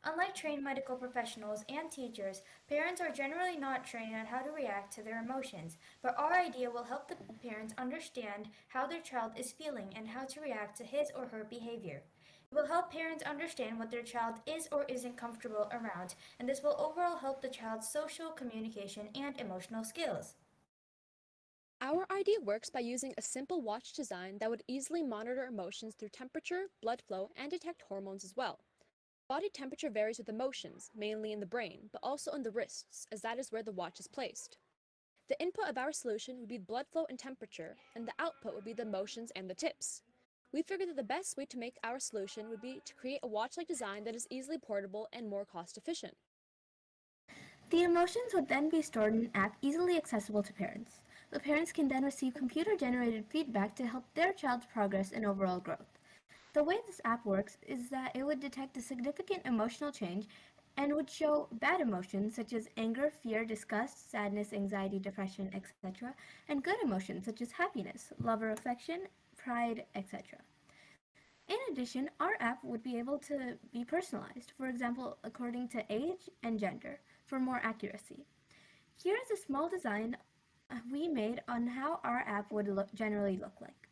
P: Unlike trained medical professionals and teachers, parents are generally not trained on how to react to their emotions, but our idea will help the parents understand how their child is feeling and how to react to his or her behavior. It will help parents understand what their child is or isn't comfortable around, and this will overall help the child's social, communication, and emotional skills.
O: Our idea works by using a simple watch design that would easily monitor emotions through temperature, blood flow, and detect hormones as well. Body temperature varies with emotions, mainly in the brain, but also in the wrists, as that is where the watch is placed. The input of our solution would be blood flow and temperature, and the output would be the emotions and the tips. We figured that the best way to make our solution would be to create a watch-like design that is easily portable and more cost-efficient.
K: The emotions would then be stored in an app easily accessible to parents. The parents can then receive computer-generated feedback to help their child's progress and overall growth. The way this app works is that it would detect a significant emotional change and would show bad emotions such as anger, fear, disgust, sadness, anxiety, depression, etc., and good emotions such as happiness, love or affection, pride, etc. In addition, our app would be able to be personalized, for example, according to age and gender, for more accuracy. Here is a small design we made on how our app would generally look like.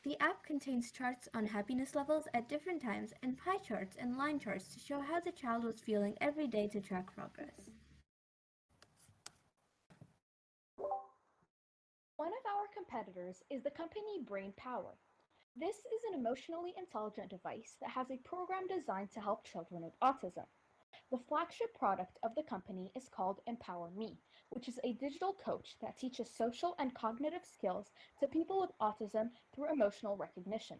K: The app contains charts on happiness levels at different times and pie charts and line charts to show how the child was feeling every day to track progress.
Q: One of our competitors is the company Brain Power. This is an emotionally intelligent device that has a program designed to help children with autism. The flagship product of the company is called Empower Me, which is a digital coach that teaches social and cognitive skills to people with autism through emotional recognition.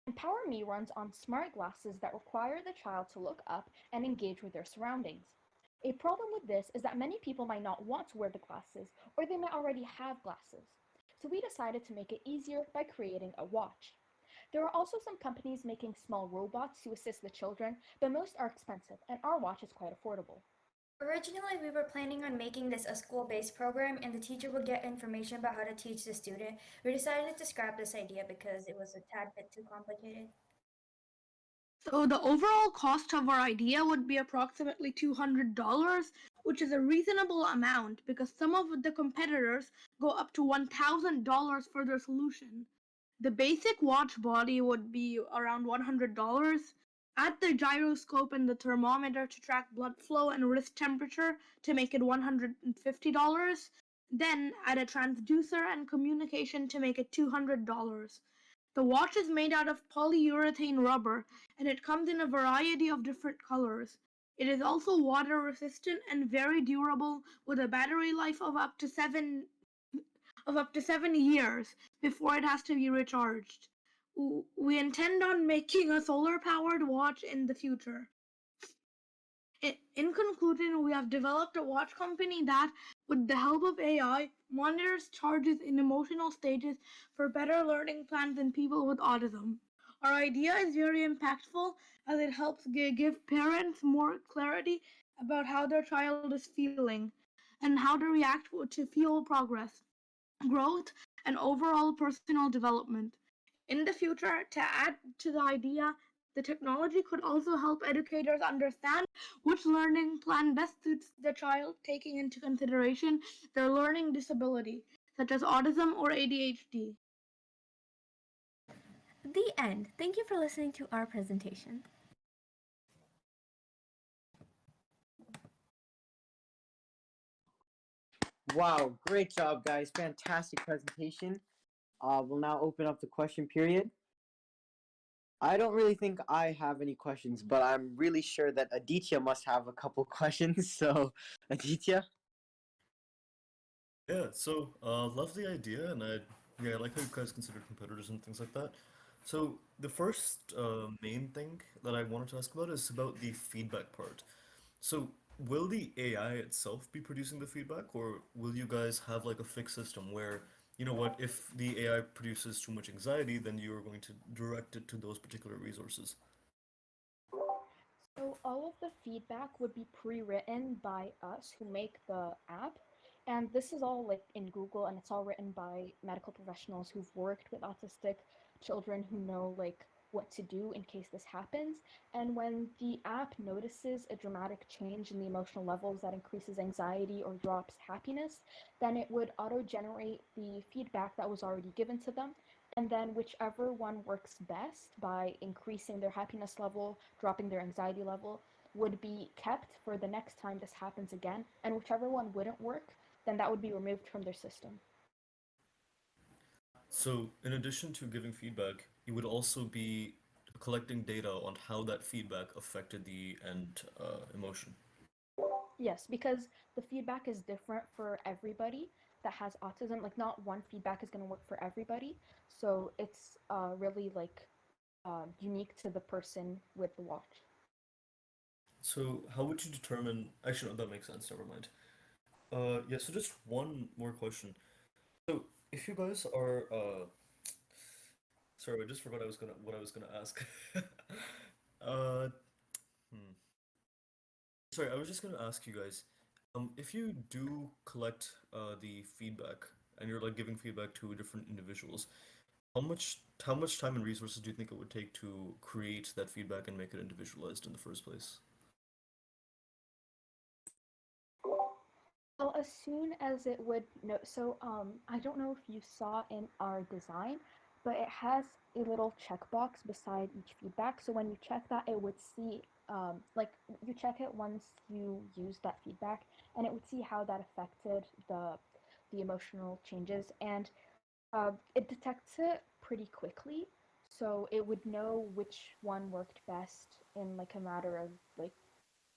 Q: Empower Me runs on smart glasses that require the child to look up and engage with their surroundings. A problem with this is that many people might not want to wear the glasses, or they might already have glasses. So we decided to make it easier by creating a watch. There are also some companies making small robots to assist the children, but most are expensive, and our watch is quite affordable.
P: Originally, we were planning on making this a school-based program and the teacher would get information about how to teach the student. We decided to scrap this idea because it was a tad bit too complicated.
R: So the overall cost of our idea would be approximately $200, which is a reasonable amount because some of the competitors go up to $1,000 for their solution. The basic watch body would be around $100. Add the gyroscope and the thermometer to track blood flow and wrist temperature to make it $150. Then add a transducer and communication to make it $200. The watch is made out of polyurethane rubber and it comes in a variety of different colors. It is also water resistant and very durable with a battery life of up to 7 years before it has to be recharged. We intend on making a solar powered watch in the future. In conclusion, we have developed a watch company that, with the help of AI, monitors charges in emotional stages for better learning plans in people with autism. Our idea is very impactful as it helps give parents more clarity about how their child is feeling and how to react to feel progress, growth, and overall personal development. In the future, to add to the idea, the technology could also help educators understand which learning plan best suits the child, taking into consideration their learning disability, such as autism or ADHD.
K: The end. Thank you for listening to our presentation.
A: Wow, great job, guys. Fantastic presentation. We'll now open up the question period. I don't really think I have any questions, but I'm really sure that Aditya must have a couple questions. So, Aditya?
C: Yeah, so love the idea, and I like how you guys consider competitors and things like that. So the first main thing that I wanted to ask about is about the feedback part. So will the AI itself be producing the feedback, or will you guys have like a fixed system where, you know what, if the AI produces too much anxiety, then you're going to direct it to those particular resources?
Q: So all of the feedback would be pre-written by us who make the app. And this is all like in Google and it's all written by medical professionals who've worked with autistic children who know like what to do in case this happens. And when the app notices a dramatic change in the emotional levels that increases anxiety or drops happiness, then it would auto-generate the feedback that was already given to them, and then whichever one works best by increasing their happiness level, dropping their anxiety level, would be kept for the next time this happens again, and whichever one wouldn't work, then that would be removed from their system.
C: So in addition to giving feedback, you would also be collecting data on how that feedback affected the end emotion.
Q: Yes, because the feedback is different for everybody that has autism. Like, not one feedback is going to work for everybody. So it's really like unique to the person with the watch.
C: So how would you determine? Actually, no, that makes sense. Never mind. Yeah. So just one more question. So if you guys are, sorry, I just forgot what I was gonna ask. uh, hmm. Sorry, I was just gonna ask you guys, if you do collect the feedback and you're like giving feedback to different individuals, how much time and resources do you think it would take to create that feedback and make it individualized in the first place?
Q: Well, as soon as it would know, so I don't know if you saw in our design, but it has a little checkbox beside each feedback. So when you check that, it would see, like you check it once you use that feedback, and it would see how that affected the emotional changes, and it detects it pretty quickly. So it would know which one worked best in like a matter of like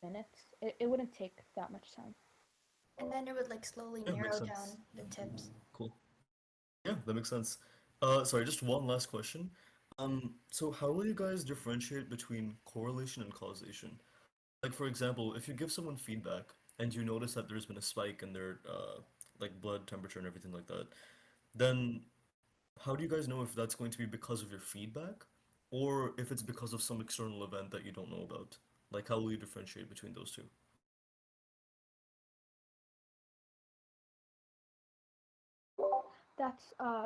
Q: minutes. It wouldn't take that much time.
F: And then it would like slowly
C: Yeah, makes
F: narrow down
C: sense.
F: the tips.
C: Cool. Yeah, that makes sense. Sorry, just one last question. So how will you guys differentiate between correlation and causation? Like, for example, if you give someone feedback and you notice that there's been a spike in their like blood temperature and everything like that, then how do you guys know if that's going to be because of your feedback or if it's because of some external event that you don't know about? Like, how will you differentiate between those two?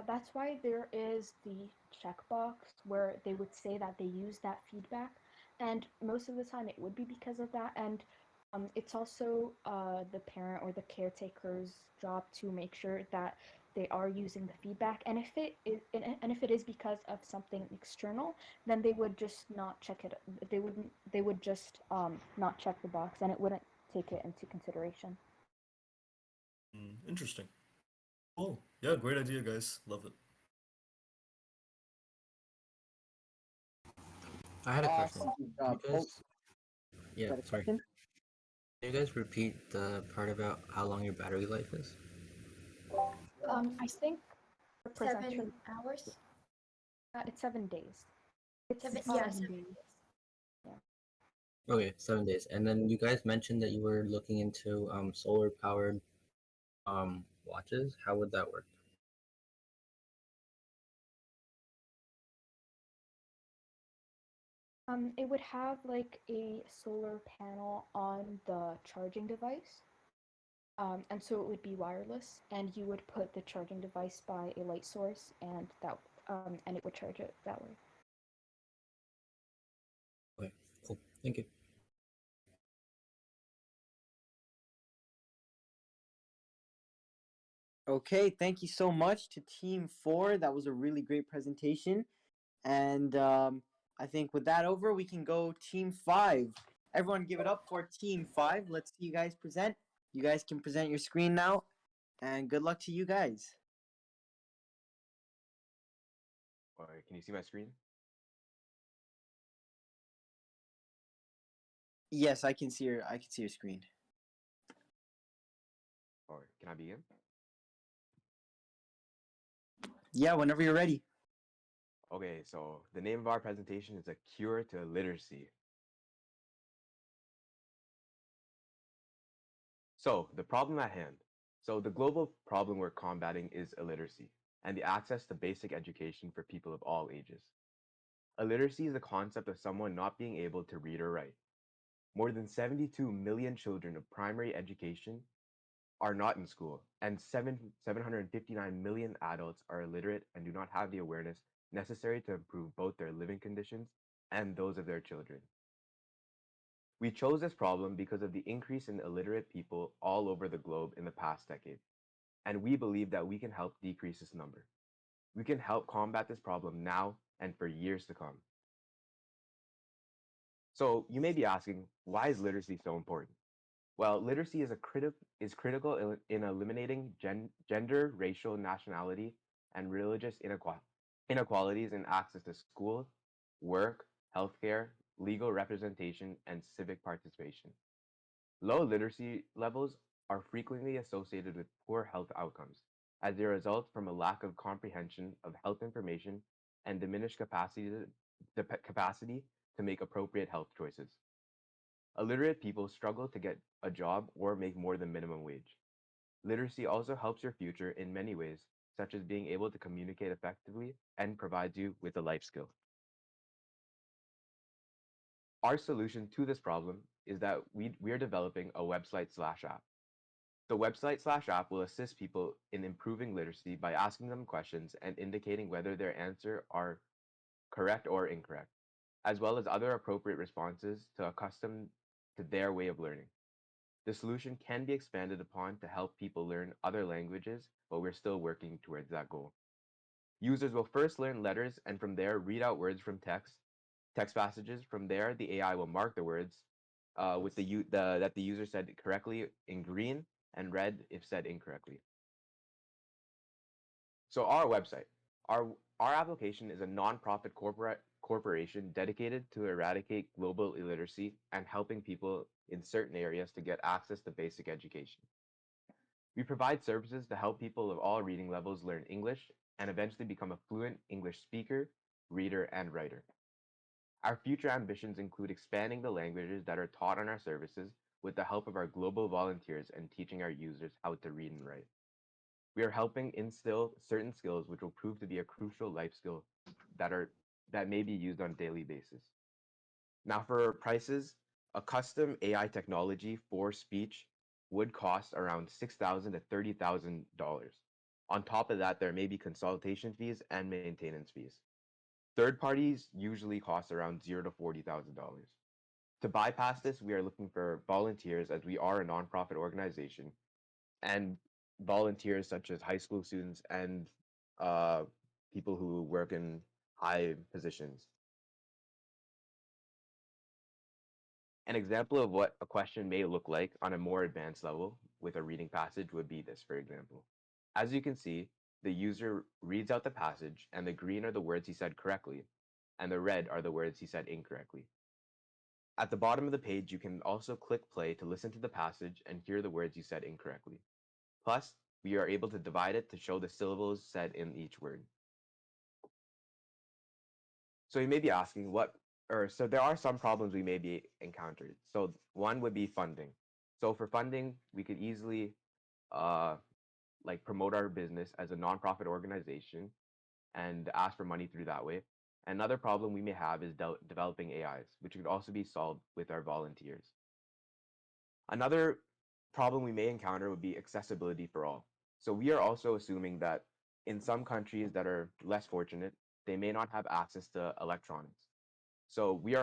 Q: That's why there is the checkbox where they would say that they use that feedback, and most of the time it would be because of that. And it's also the parent or the caretaker's job to make sure that they are using the feedback. And if it is because of something external, then they would just not check it. They would just not check the box, and it wouldn't take it into consideration.
C: Interesting. Cool. Yeah, great idea, guys. Love it.
S: I had a question.
A: Awesome job.
S: You guys, yeah,
A: Got a
S: sorry.
A: question?
S: Can you guys repeat the part about how long your battery life is?
Q: I think the presenter
F: 7 hours.
Q: it's 7 days. It's
F: Seven,
Q: not
F: yeah,
Q: a
F: 7
Q: new.
F: days.
Q: Yeah.
S: Okay, 7 days. And then you guys mentioned that you were looking into solar powered watches. How would that work?
Q: It would have like a solar panel on the charging device. And so it would be wireless, and you would put the charging device by a light source, and it would charge it that way.
S: Okay, cool. Thank you.
A: Okay, thank you so much to Team 4. That was a really great presentation. And I think with that over, we can go Team 5. Everyone give it up for Team 5. Let's see you guys present. You guys can present your screen now. And good luck to you guys.
T: Alright, can you see my screen?
A: Yes, I can see your screen.
T: Alright, can I begin?
A: Yeah, whenever you're ready.
T: Okay, so the name of our presentation is A Cure to Illiteracy. So, the problem at hand. So, the global problem we're combating is illiteracy and the access to basic education for people of all ages. Illiteracy is the concept of someone not being able to read or write. More than 72 million children of primary education are not in school, and 759 million adults are illiterate and do not have the awareness necessary to improve both their living conditions and those of their children. We chose this problem because of the increase in illiterate people all over the globe in the past decade, and we believe that we can help decrease this number. We can help combat this problem now and for years to come. So you may be asking, why is literacy so important? Well, literacy is critical in eliminating gender, racial, nationality, and religious inequalities in access to school, work, healthcare, legal representation, and civic participation. Low literacy levels are frequently associated with poor health outcomes, as they result from a lack of comprehension of health information and diminished capacity to make appropriate health choices. Illiterate people struggle to get a job or make more than minimum wage. Literacy also helps your future in many ways, such as being able to communicate effectively and provides you with a life skill. Our solution to this problem is that we are developing a website/app. The website/app will assist people in improving literacy by asking them questions and indicating whether their answers are correct or incorrect, as well as other appropriate responses to accustom to their way of learning. The solution can be expanded upon to help people learn other languages, but we're still working towards that goal. Users will first learn letters and from there read out words from text passages. From there, the AI will mark the words with that the user said correctly in green and red if said incorrectly. So our website. Our our application is a non-profit corporation dedicated to eradicate global illiteracy and helping people in certain areas to get access to basic education. We provide services to help people of all reading levels learn English and eventually become a fluent English speaker, reader, and writer. Our future ambitions include expanding the languages that are taught on our services with the help of our global volunteers and teaching our users how to read and write. We are helping instill certain skills which will prove to be a crucial life skill that may be used on a daily basis. Now for prices, a custom AI technology for speech would cost around $6,000 to $30,000. On top of that, there may be consultation fees and maintenance fees. Third parties usually cost around $0 to $40,000. To bypass this, we are looking for volunteers as we are a nonprofit organization and volunteers such as high school students and uh, people who work in high positions. An example of what a question may look like on a more advanced level with a reading passage would be this, for example. As you can see, the user reads out the passage, and the green are the words he said correctly, and the red are the words he said incorrectly. At the bottom of the page, you can also click play to listen to the passage and hear the words you said incorrectly. Plus, we are able to divide it to show the syllables said in each word. So you may be asking so there are some problems we may be encountered. So one would be funding. So for funding, we could easily promote our business as a nonprofit organization and ask for money through that way. Another problem we may have is developing AIs, which could also be solved with our volunteers. Another problem we may encounter would be accessibility for all. So we are also assuming that in some countries that are less fortunate, they may not have access to electronics. So we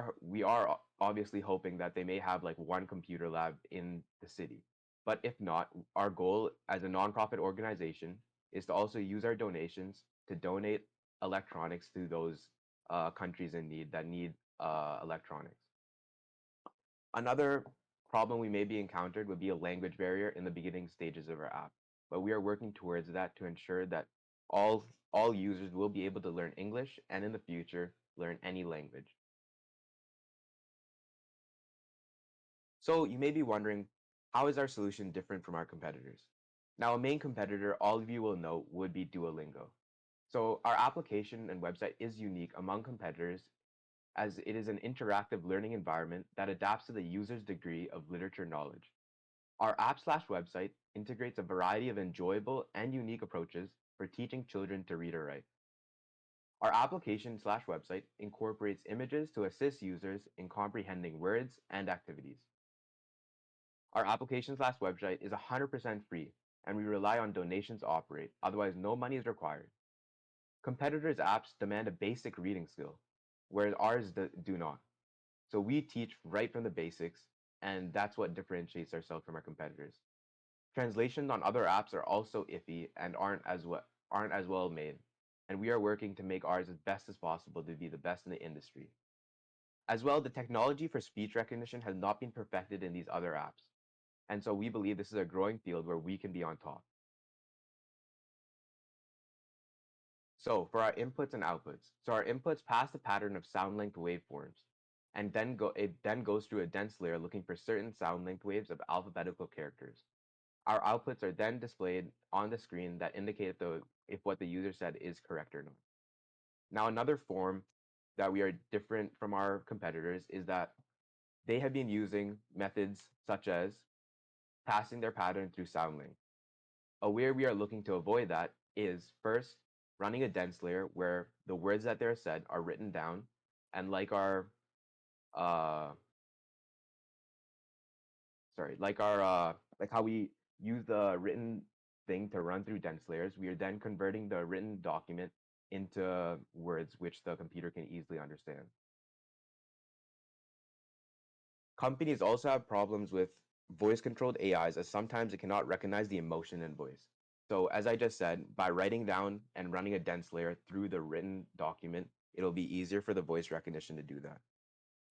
T: are obviously hoping that they may have like one computer lab in the city. But if not, our goal as a nonprofit organization is to also use our donations to donate electronics to those countries in need that need electronics. Another problem we may be encountered would be a language barrier in the beginning stages of our app, but we are working towards that to ensure that all users will be able to learn English and in the future learn any language. So you may be wondering, how is our solution different from our competitors? Now, a main competitor all of you will know would be Duolingo. So our application and website is unique among competitors as it is an interactive learning environment that adapts to the user's degree of literature knowledge. Our app/website integrates a variety of enjoyable and unique approaches for teaching children to read or write. Our application/website incorporates images to assist users in comprehending words and activities. Our application/website is 100% free, and we rely on donations to operate, otherwise no money is required. Competitors' apps demand a basic reading skill, whereas ours do not. So we teach right from the basics, and that's what differentiates ourselves from our competitors. Translations on other apps are also iffy and aren't as well made, and we are working to make ours as best as possible to be the best in the industry. As well, the technology for speech recognition has not been perfected in these other apps, and so we believe this is a growing field where we can be on top. So for our inputs and outputs, so our inputs pass the pattern of sound length waveforms, and it then goes through a dense layer looking for certain sound length waves of alphabetical characters. Our outputs are then displayed on the screen that indicate if what the user said is correct or not. Now, another form that we are different from our competitors is that they have been using methods such as passing their pattern through sound length. Where we are looking to avoid that is first running a dense layer where the words that they're said are written down, and like how we use the written thing to run through dense layers, we are then converting the written document into words which the computer can easily understand. Companies also have problems with voice-controlled AIs as sometimes it cannot recognize the emotion in voice. So as I just said, by writing down and running a dense layer through the written document, it'll be easier for the voice recognition to do that.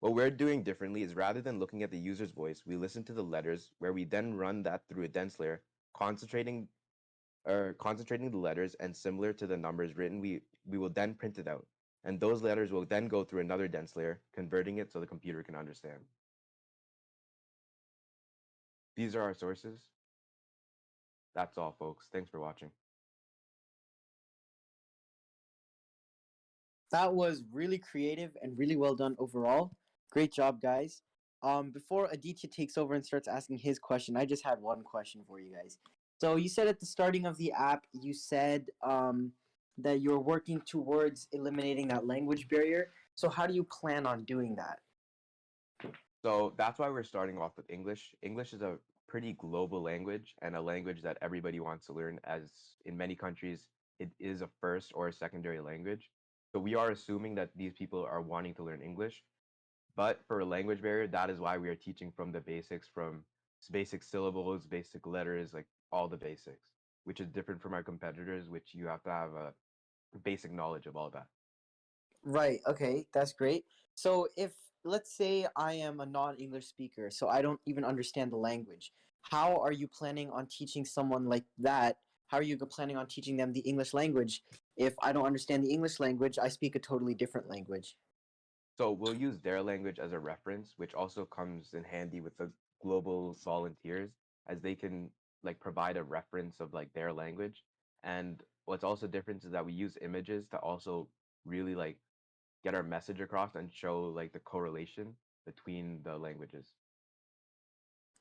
T: What we're doing differently is rather than looking at the user's voice, we listen to the letters where we then run that through a dense layer, concentrating or concentrating the letters and similar to the numbers written, we will then print it out. And those letters will then go through another dense layer, converting it so the computer can understand. These are our sources. That's all, folks. Thanks for watching.
A: That was really creative and really well done overall. Great job, guys. Before Aditya takes over and starts asking his question, I just had one question for you guys. So you said at the starting of the app, you said that you're working towards eliminating that language barrier. So how do you plan on doing that?
T: So that's why we're starting off with English. English is a pretty global language and a language that everybody wants to learn, as in many countries, it is a first or a secondary language. So we are assuming that these people are wanting to learn English. But for a language barrier, that is why we are teaching from the basics, from basic syllables, basic letters, like all the basics, which is different from our competitors, which you have to have a basic knowledge of all that.
A: Right. Okay, that's great. So if let's say I am a non-English speaker, so I don't even understand the language, how are you planning on teaching someone like that? How are you planning on teaching them the English language if I don't understand the English language, I speak a totally different language?
T: So we'll use their language as a reference, which also comes in handy with the global volunteers, as they can like provide a reference of like their language. And what's also different is that we use images to also really like get our message across and show like the correlation between the languages.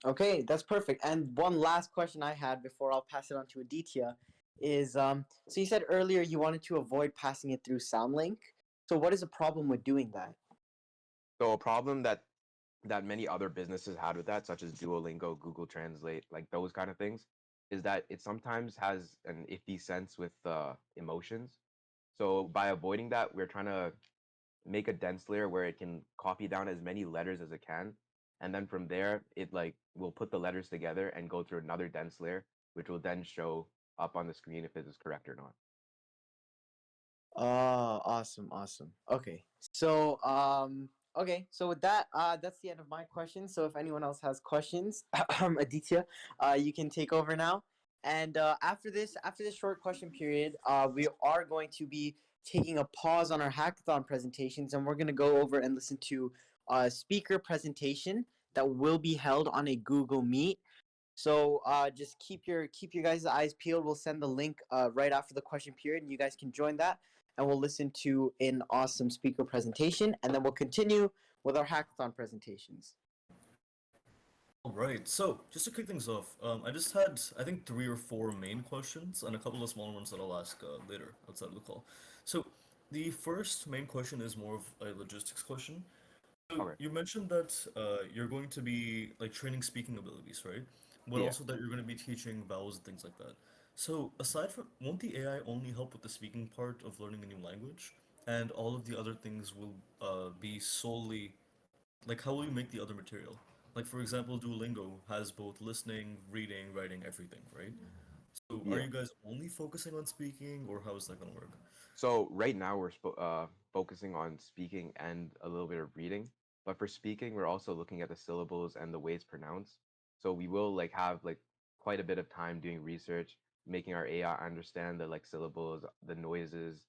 A: Okay, that's perfect. And one last question I had before I'll pass it on to Aditya is so you said earlier you wanted to avoid passing it through SoundLink. So what is the problem with doing that?
T: So a problem that many other businesses had with that, such as Duolingo, Google Translate, like those kind of things, is that it sometimes has an iffy sense with emotions. So by avoiding that, we're trying to make a dense layer where it can copy down as many letters as it can, and then from there, it like will put the letters together and go through another dense layer, which will then show up on the screen if it is correct or not.
A: Oh, awesome, awesome. Okay, so with that, that's the end of my questions. So if anyone else has questions, Aditya, you can take over now. And after this short question period, we are going to be taking a pause on our hackathon presentations, and we're going to go over and listen to a speaker presentation that will be held on a Google Meet. So just keep your guys' eyes peeled. We'll send the link right after the question period, and you guys can join that. And we'll listen to an awesome speaker presentation, and then we'll continue with our hackathon presentations.
C: All right, so just to kick things off, I just had, I think, 3 or 4 main questions and a couple of smaller ones that I'll ask later outside of the call. So the first main question is more of a logistics question. So you mentioned that you're going to be like training speaking abilities, right? But
T: Yeah.
C: also that you're going to be teaching vowels and things like that. So aside from, won't the AI only help with the speaking part of learning a new language, and all of the other things will be solely like how will you make the other material? Like for example, Duolingo has both listening, reading, writing, everything, right? So are
T: Yeah.
C: you guys only focusing on speaking, or how is that going to work?
T: So right now we're focusing on speaking and a little bit of reading, but for speaking we're also looking at the syllables and the way it's pronounced. So we will like have like quite a bit of time doing research, making our AI understand the like syllables, the noises.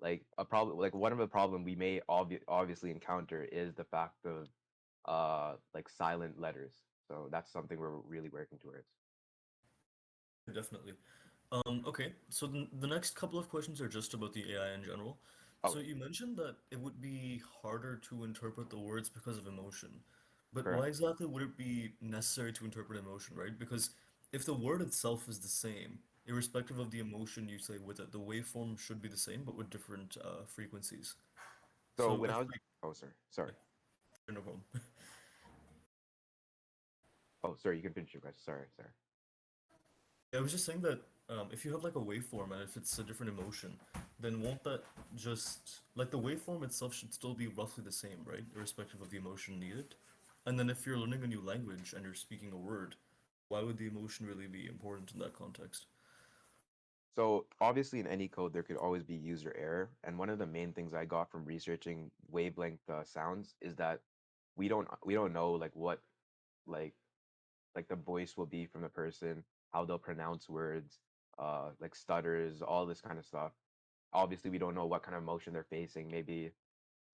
T: Like a problem, like one of the problem we may obviously encounter is the fact of like silent letters. So that's something we're really working towards.
C: Definitely. Okay, so the next couple of questions are just about the AI in general. So
T: Okay.
C: you mentioned that it would be harder to interpret the words because of emotion. But why
T: Correct.
C: exactly would it be necessary to interpret emotion, right? Because if the word itself is the same, irrespective of the emotion you say with it, the waveform should be the same, but with different frequencies.
T: So
C: So
T: when
C: if
T: I was,
C: we,
T: oh, sorry.
C: no problem.
T: Oh, sorry, you can finish your question. Sorry.
C: I was just saying that if you have like a waveform and if it's a different emotion, then won't that just like the waveform itself should still be roughly the same, right? Irrespective of the emotion needed. And then if you're learning a new language and you're speaking a word, why would the emotion really be important in that context?
T: So obviously in any code there could always be user error, and one of the main things I got from researching wavelength sounds is that we don't know like what like like the voice will be from the person, how they'll pronounce words, like stutters, all this kind of stuff. Obviously, we don't know what kind of emotion they're facing. Maybe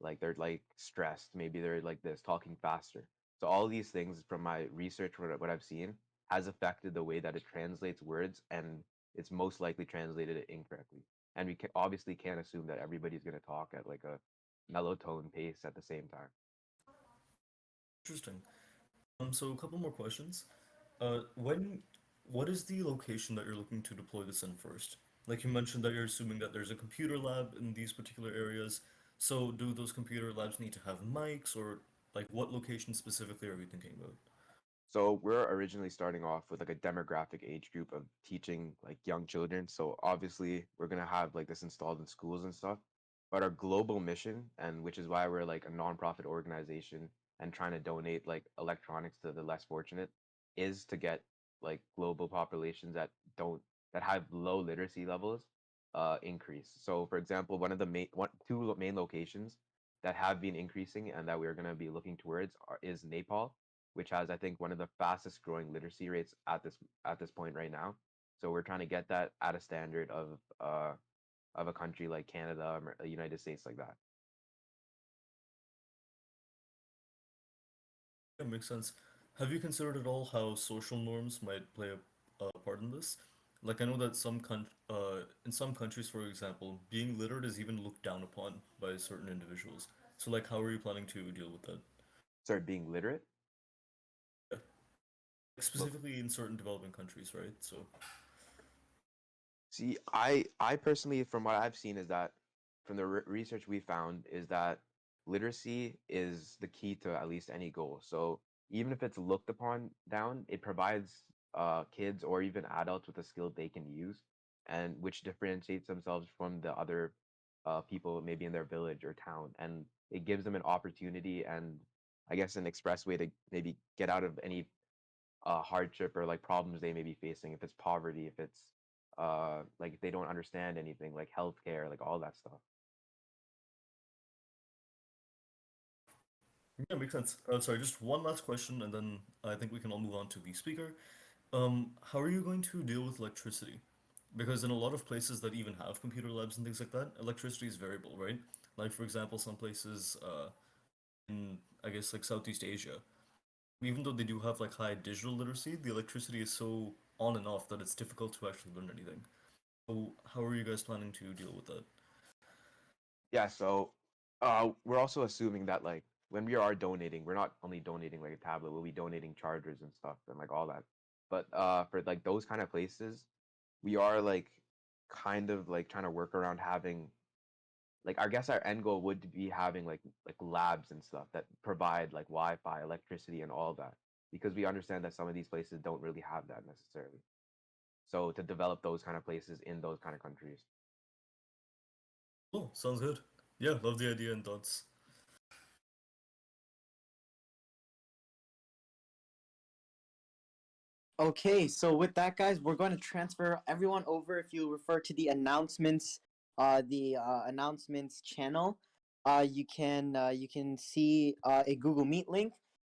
T: like they're like stressed, maybe they're like this, talking faster. So all these things from my research, what I've seen, has affected the way that it translates words, and it's most likely translated it incorrectly. And we obviously can't assume that everybody's going to talk at like a mellow tone pace at the same time.
C: Interesting. So a couple more questions. What is the location that you're looking to deploy this in first? Like you mentioned that you're assuming that there's a computer lab in these particular areas. So do those computer labs need to have mics, or like what location specifically are we thinking about?
T: So we're originally starting off with like a demographic age group of teaching like young children. So obviously we're gonna have like this installed in schools and stuff. But our global mission, and which is why we're like a nonprofit organization and trying to donate like electronics to the less fortunate, is to get like global populations that have low literacy levels increase. So for example, two main locations that have been increasing and that we're gonna be looking towards is Nepal, which has I think one of the fastest growing literacy rates at this point right now. So we're trying to get that at a standard of a country like Canada or the United States like that.
C: That makes sense. Have you considered at all how social norms might play a part in this? Like I know that in some countries, for example, being literate is even looked down upon by certain individuals. So like, how are you planning to deal with that?
T: Sorry, being literate?
C: Yeah. Specifically in certain developing countries, right? So
T: See, I personally, from what I've seen, is that from the research we found, is that literacy is the key to at least any goal. So even if it's looked upon down, it provides kids or even adults with a skill they can use, and which differentiates themselves from the other people maybe in their village or town, and it gives them an opportunity and I guess an express way to maybe get out of any hardship or like problems they may be facing, if it's poverty, if it's like if they don't understand anything like healthcare, like all that stuff.
C: yeah, makes sense. Sorry, just one last question, and then I think we can all move on to the speaker. How are you going to deal with electricity? Because in a lot of places that even have computer labs and things like that, electricity is variable, right? Like for example, some places in I guess like Southeast Asia, even though they do have like high digital literacy, the electricity is so on and off that it's difficult to actually learn anything. So how are you guys planning to deal with that?
T: Yeah, so we're also assuming that like when we are donating, we're not only donating like a tablet, we'll be donating chargers and stuff and like all that. But for like those kind of places, we are like kind of like trying to work around having like I guess our end goal would be having like labs and stuff that provide like Wi-Fi, electricity, and all that, because we understand that some of these places don't really have that necessarily. So to develop those kind of places in those kind of countries.
C: Oh, sounds good. Yeah, love the idea and thoughts.
A: Okay, so with that, guys, we're going to transfer everyone over. If you refer to the announcements channel, you can see a Google Meet link.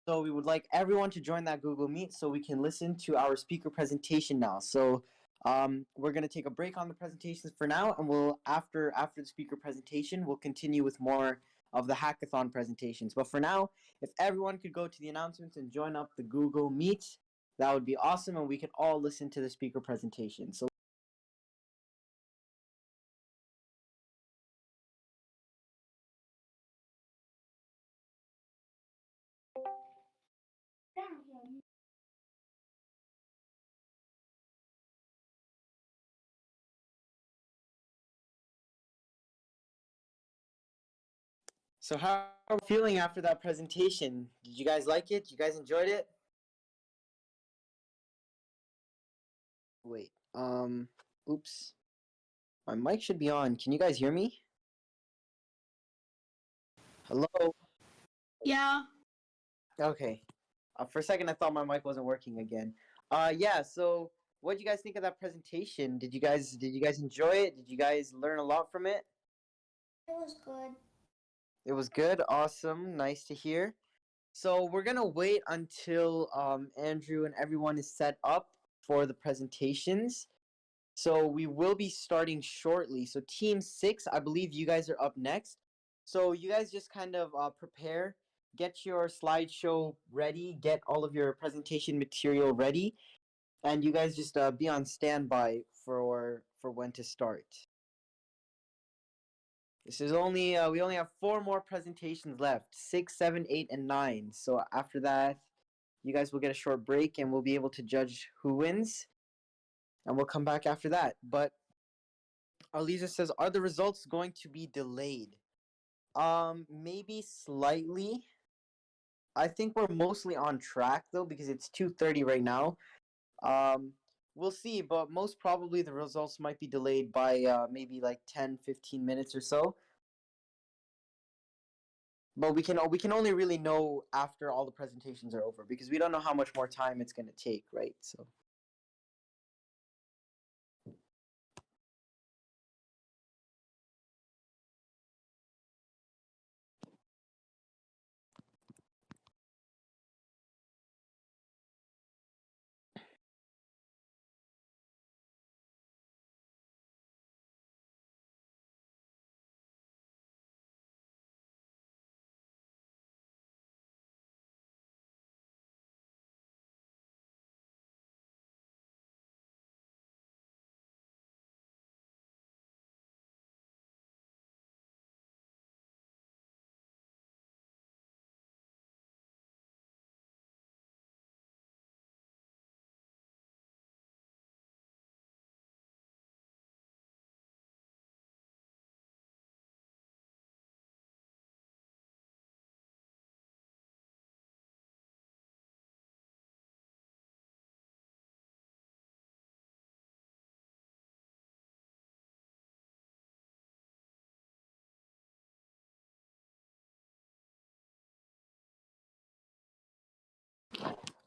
A: So we would like everyone to join that Google Meet so we can listen to our speaker presentation now. So we're going to take a break on the presentations for now, and we'll after the speaker presentation, we'll continue with more of the hackathon presentations. But for now, if everyone could go to the announcements and join up the Google Meet, that would be awesome, and we could all listen to the speaker presentation. So So how are we feeling after that presentation? Did you guys like it? You guys enjoyed it? Wait, oops. My mic should be on. Can you guys hear me? Hello?
R: Yeah.
A: Okay. For a second, I thought my mic wasn't working again. Yeah. So, what did you guys think of that presentation? Did you guys enjoy it? Did you guys learn a lot from it?
J: It was good.
A: It was good. Awesome. Nice to hear. So we're gonna wait until Andrew and everyone is set up for the presentations. So we will be starting shortly. So Team 6, I believe you guys are up next. So you guys just kind of prepare, get your slideshow ready, get all of your presentation material ready, and you guys just be on standby for when to start. This is only we only have 4 more presentations left: 6, 7, 8, and 9. So after that, you guys will get a short break, and we'll be able to judge who wins, and we'll come back after that. But Aliza says, are the results going to be delayed? Maybe slightly. I think we're mostly on track though, because it's 2:30 right now. We'll see, but most probably the results might be delayed by maybe like 10, 15 minutes or so. But we can only really know after all the presentations are over, because we don't know how much more time it's going to take, right? So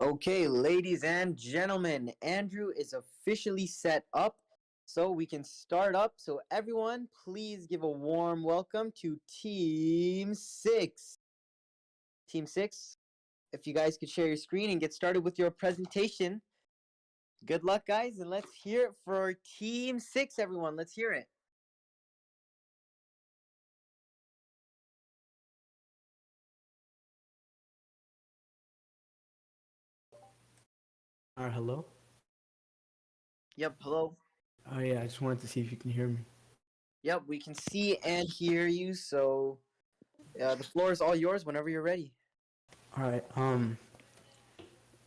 A: okay, ladies and gentlemen, Andrew is officially set up, so we can start up. So everyone, please give a warm welcome to Team 6. Team 6, if you guys could share your screen and get started with your presentation. Good luck, guys, and let's hear it for Team 6, everyone. Let's hear it.
U: Hello?
A: Yep, hello.
U: Oh, yeah, I just wanted to see if you can hear me.
A: Yep, we can see and hear you, so the floor is all yours whenever you're ready.
U: All right,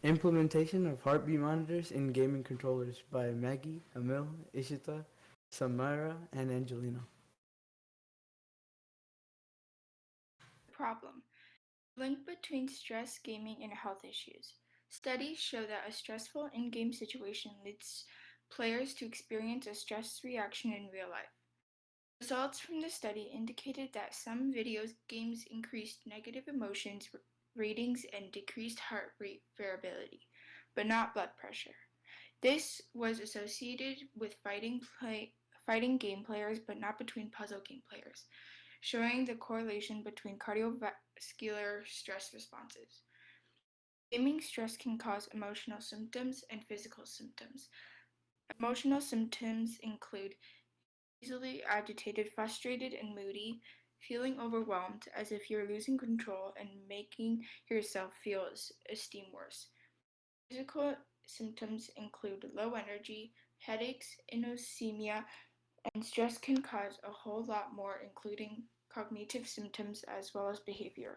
U: implementation of heartbeat monitors in gaming controllers by Maggie, Emil, Ishita, Samara, and Angelina.
V: Problem. Link between stress, gaming, and health issues. Studies show that a stressful in-game situation leads players to experience a stress reaction in real life. Results from the study indicated that some video games increased negative emotions ratings and decreased heart rate variability, but not blood pressure. This was associated with fighting game players, but not between puzzle game players, showing the correlation between cardiovascular stress responses. Gaming stress can cause emotional symptoms and physical symptoms. Emotional symptoms include easily agitated, frustrated, and moody, feeling overwhelmed as if you're losing control, and making yourself feel esteem worse. Physical symptoms include low energy, headaches, anosmia, and stress can cause a whole lot more, including cognitive symptoms as well as behavioral.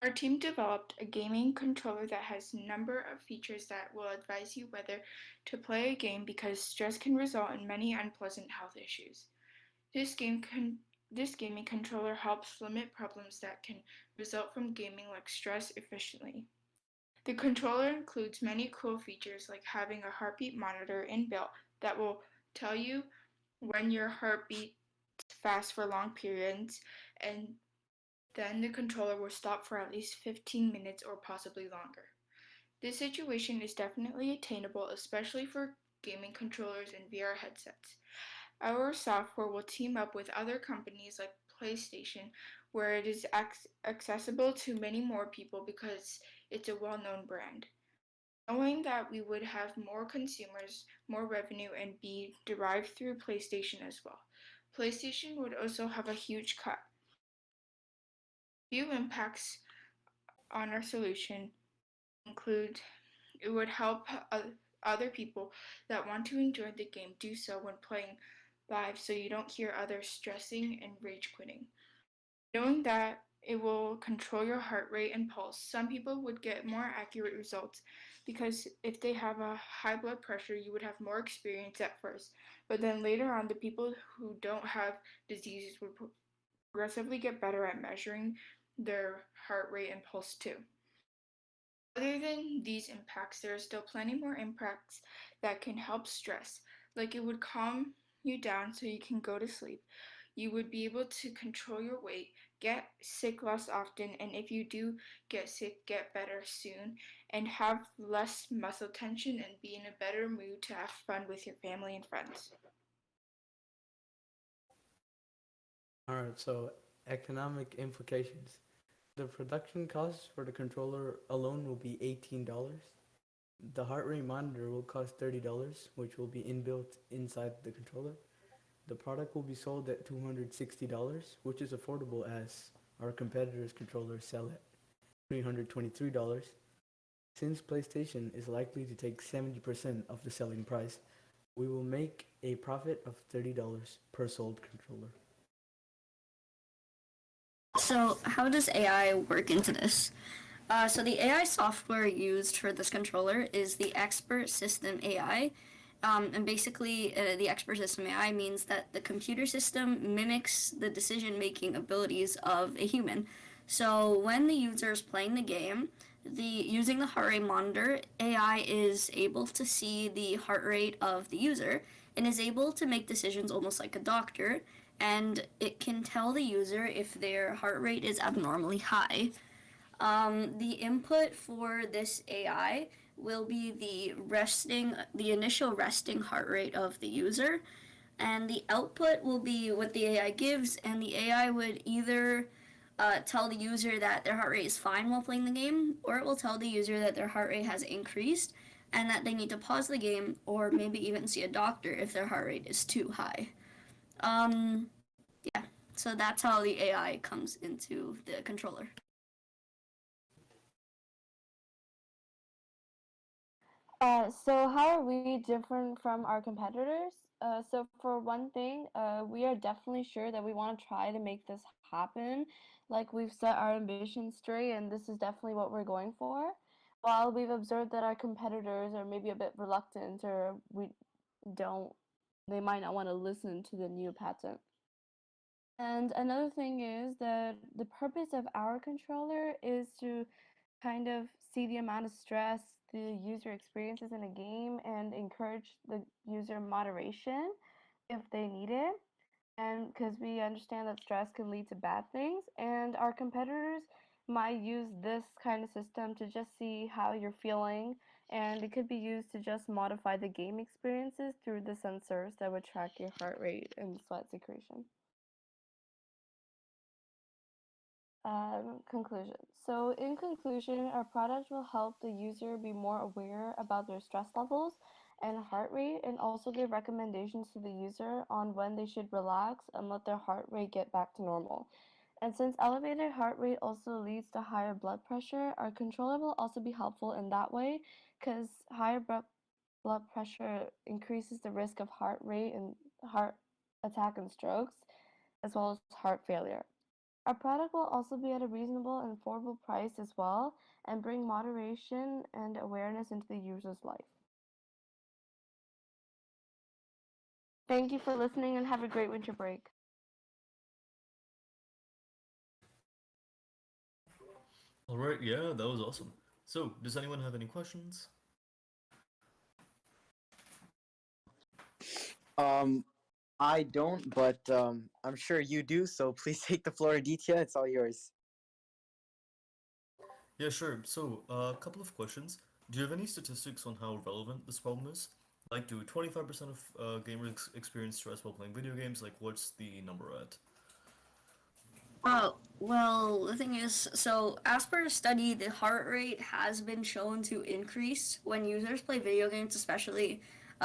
V: Our team developed a gaming controller that has a number of features that will advise you whether to play a game, because stress can result in many unpleasant health issues. This gaming controller helps limit problems that can result from gaming, like stress, efficiently. The controller includes many cool features, like having a heartbeat monitor inbuilt that will tell you when your heart beats fast for long periods, and then the controller will stop for at least 15 minutes or possibly longer. This situation is definitely attainable, especially for gaming controllers and VR headsets. Our software will team up with other companies like PlayStation, where it is accessible to many more people, because it's a well known brand. Knowing that we would have more consumers, more revenue, and be derived through PlayStation as well. PlayStation would also have a huge cut. Few impacts on our solution include it would help other people that want to enjoy the game do so when playing live so you don't hear others stressing and rage quitting. Knowing that it will control your heart rate and pulse, some people would get more accurate results because if they have a high blood pressure, you would have more experience at first, but then later on, the people who don't have diseases would progressively get better at measuring their heart rate and pulse too. Other than these impacts, there are still plenty more impacts that can help stress, like it would calm you down so you can go to sleep. You would be able to control your weight, get sick less often, and if you do get sick, get better soon, and have less muscle tension and be in a better mood to have fun with your family and friends.
U: Alright, so economic implications. The production cost for the controller alone will be $18. The heart rate monitor will cost $30, which will be inbuilt inside the controller. The product will be sold at $260, which is affordable as our competitors' controllers sell at $323. Since PlayStation is likely to take 70% of the selling price, we will make a profit of $30 per sold controller.
B: So how does AI work into this? So the AI software used for this controller is the Expert System AI. And basically, the Expert System AI means that the computer system mimics the decision-making abilities of a human. So when the user is playing the game, using the heart rate monitor, AI is able to see the heart rate of the user and is able to make decisions almost like a doctor, and it can tell the user if their heart rate is abnormally high. The input for this AI will be the initial resting heart rate of the user, and the output will be what the AI gives, and the AI would either tell the user that their heart rate is fine while playing the game, or it will tell the user that their heart rate has increased and that they need to pause the game or maybe even see a doctor if their heart rate is too high. Yeah, so that's how the AI comes into the controller.
E: So how are we different from our competitors? So for one thing, we are definitely sure that we want to try to make this happen. Like we've set our ambitions straight, and this is definitely what we're going for. While we've observed that our competitors are maybe a bit reluctant, or they might not want to listen to the new patent. And another thing is that the purpose of our controller is to kind of see the amount of stress the user experiences in a game and encourage the user moderation if they need it. And because we understand that stress can lead to bad things, and our competitors might use this kind of system to just see how you're feeling, and it could be used to just modify the game experiences through the sensors that would track your heart rate and sweat secretion. Conclusion. So in conclusion, our product will help the user be more aware about their stress levels and heart rate, and also give recommendations to the user on when they should relax and let their heart rate get back to normal. And since elevated heart rate also leads to higher blood pressure, our controller will also be helpful in that way, because higher blood pressure increases the risk of heart rate and heart attack and strokes, as well as heart failure. Our product will also be at a reasonable and affordable price as well, and bring moderation and awareness into the user's life. Thank you for listening and have a great winter break.
C: Alright, yeah, that was awesome. So, does anyone have any questions?
A: I don't, but I'm sure you do, so please take the floor, Aditya. It's all yours.
C: Yeah, sure. So, a couple of questions. Do you have any statistics on how relevant this problem is? Like, do 25% of gamers experience stress while playing video games? Like, what's the number at?
B: Well, the thing is, so as per a study, the heart rate has been shown to increase when users play video games, especially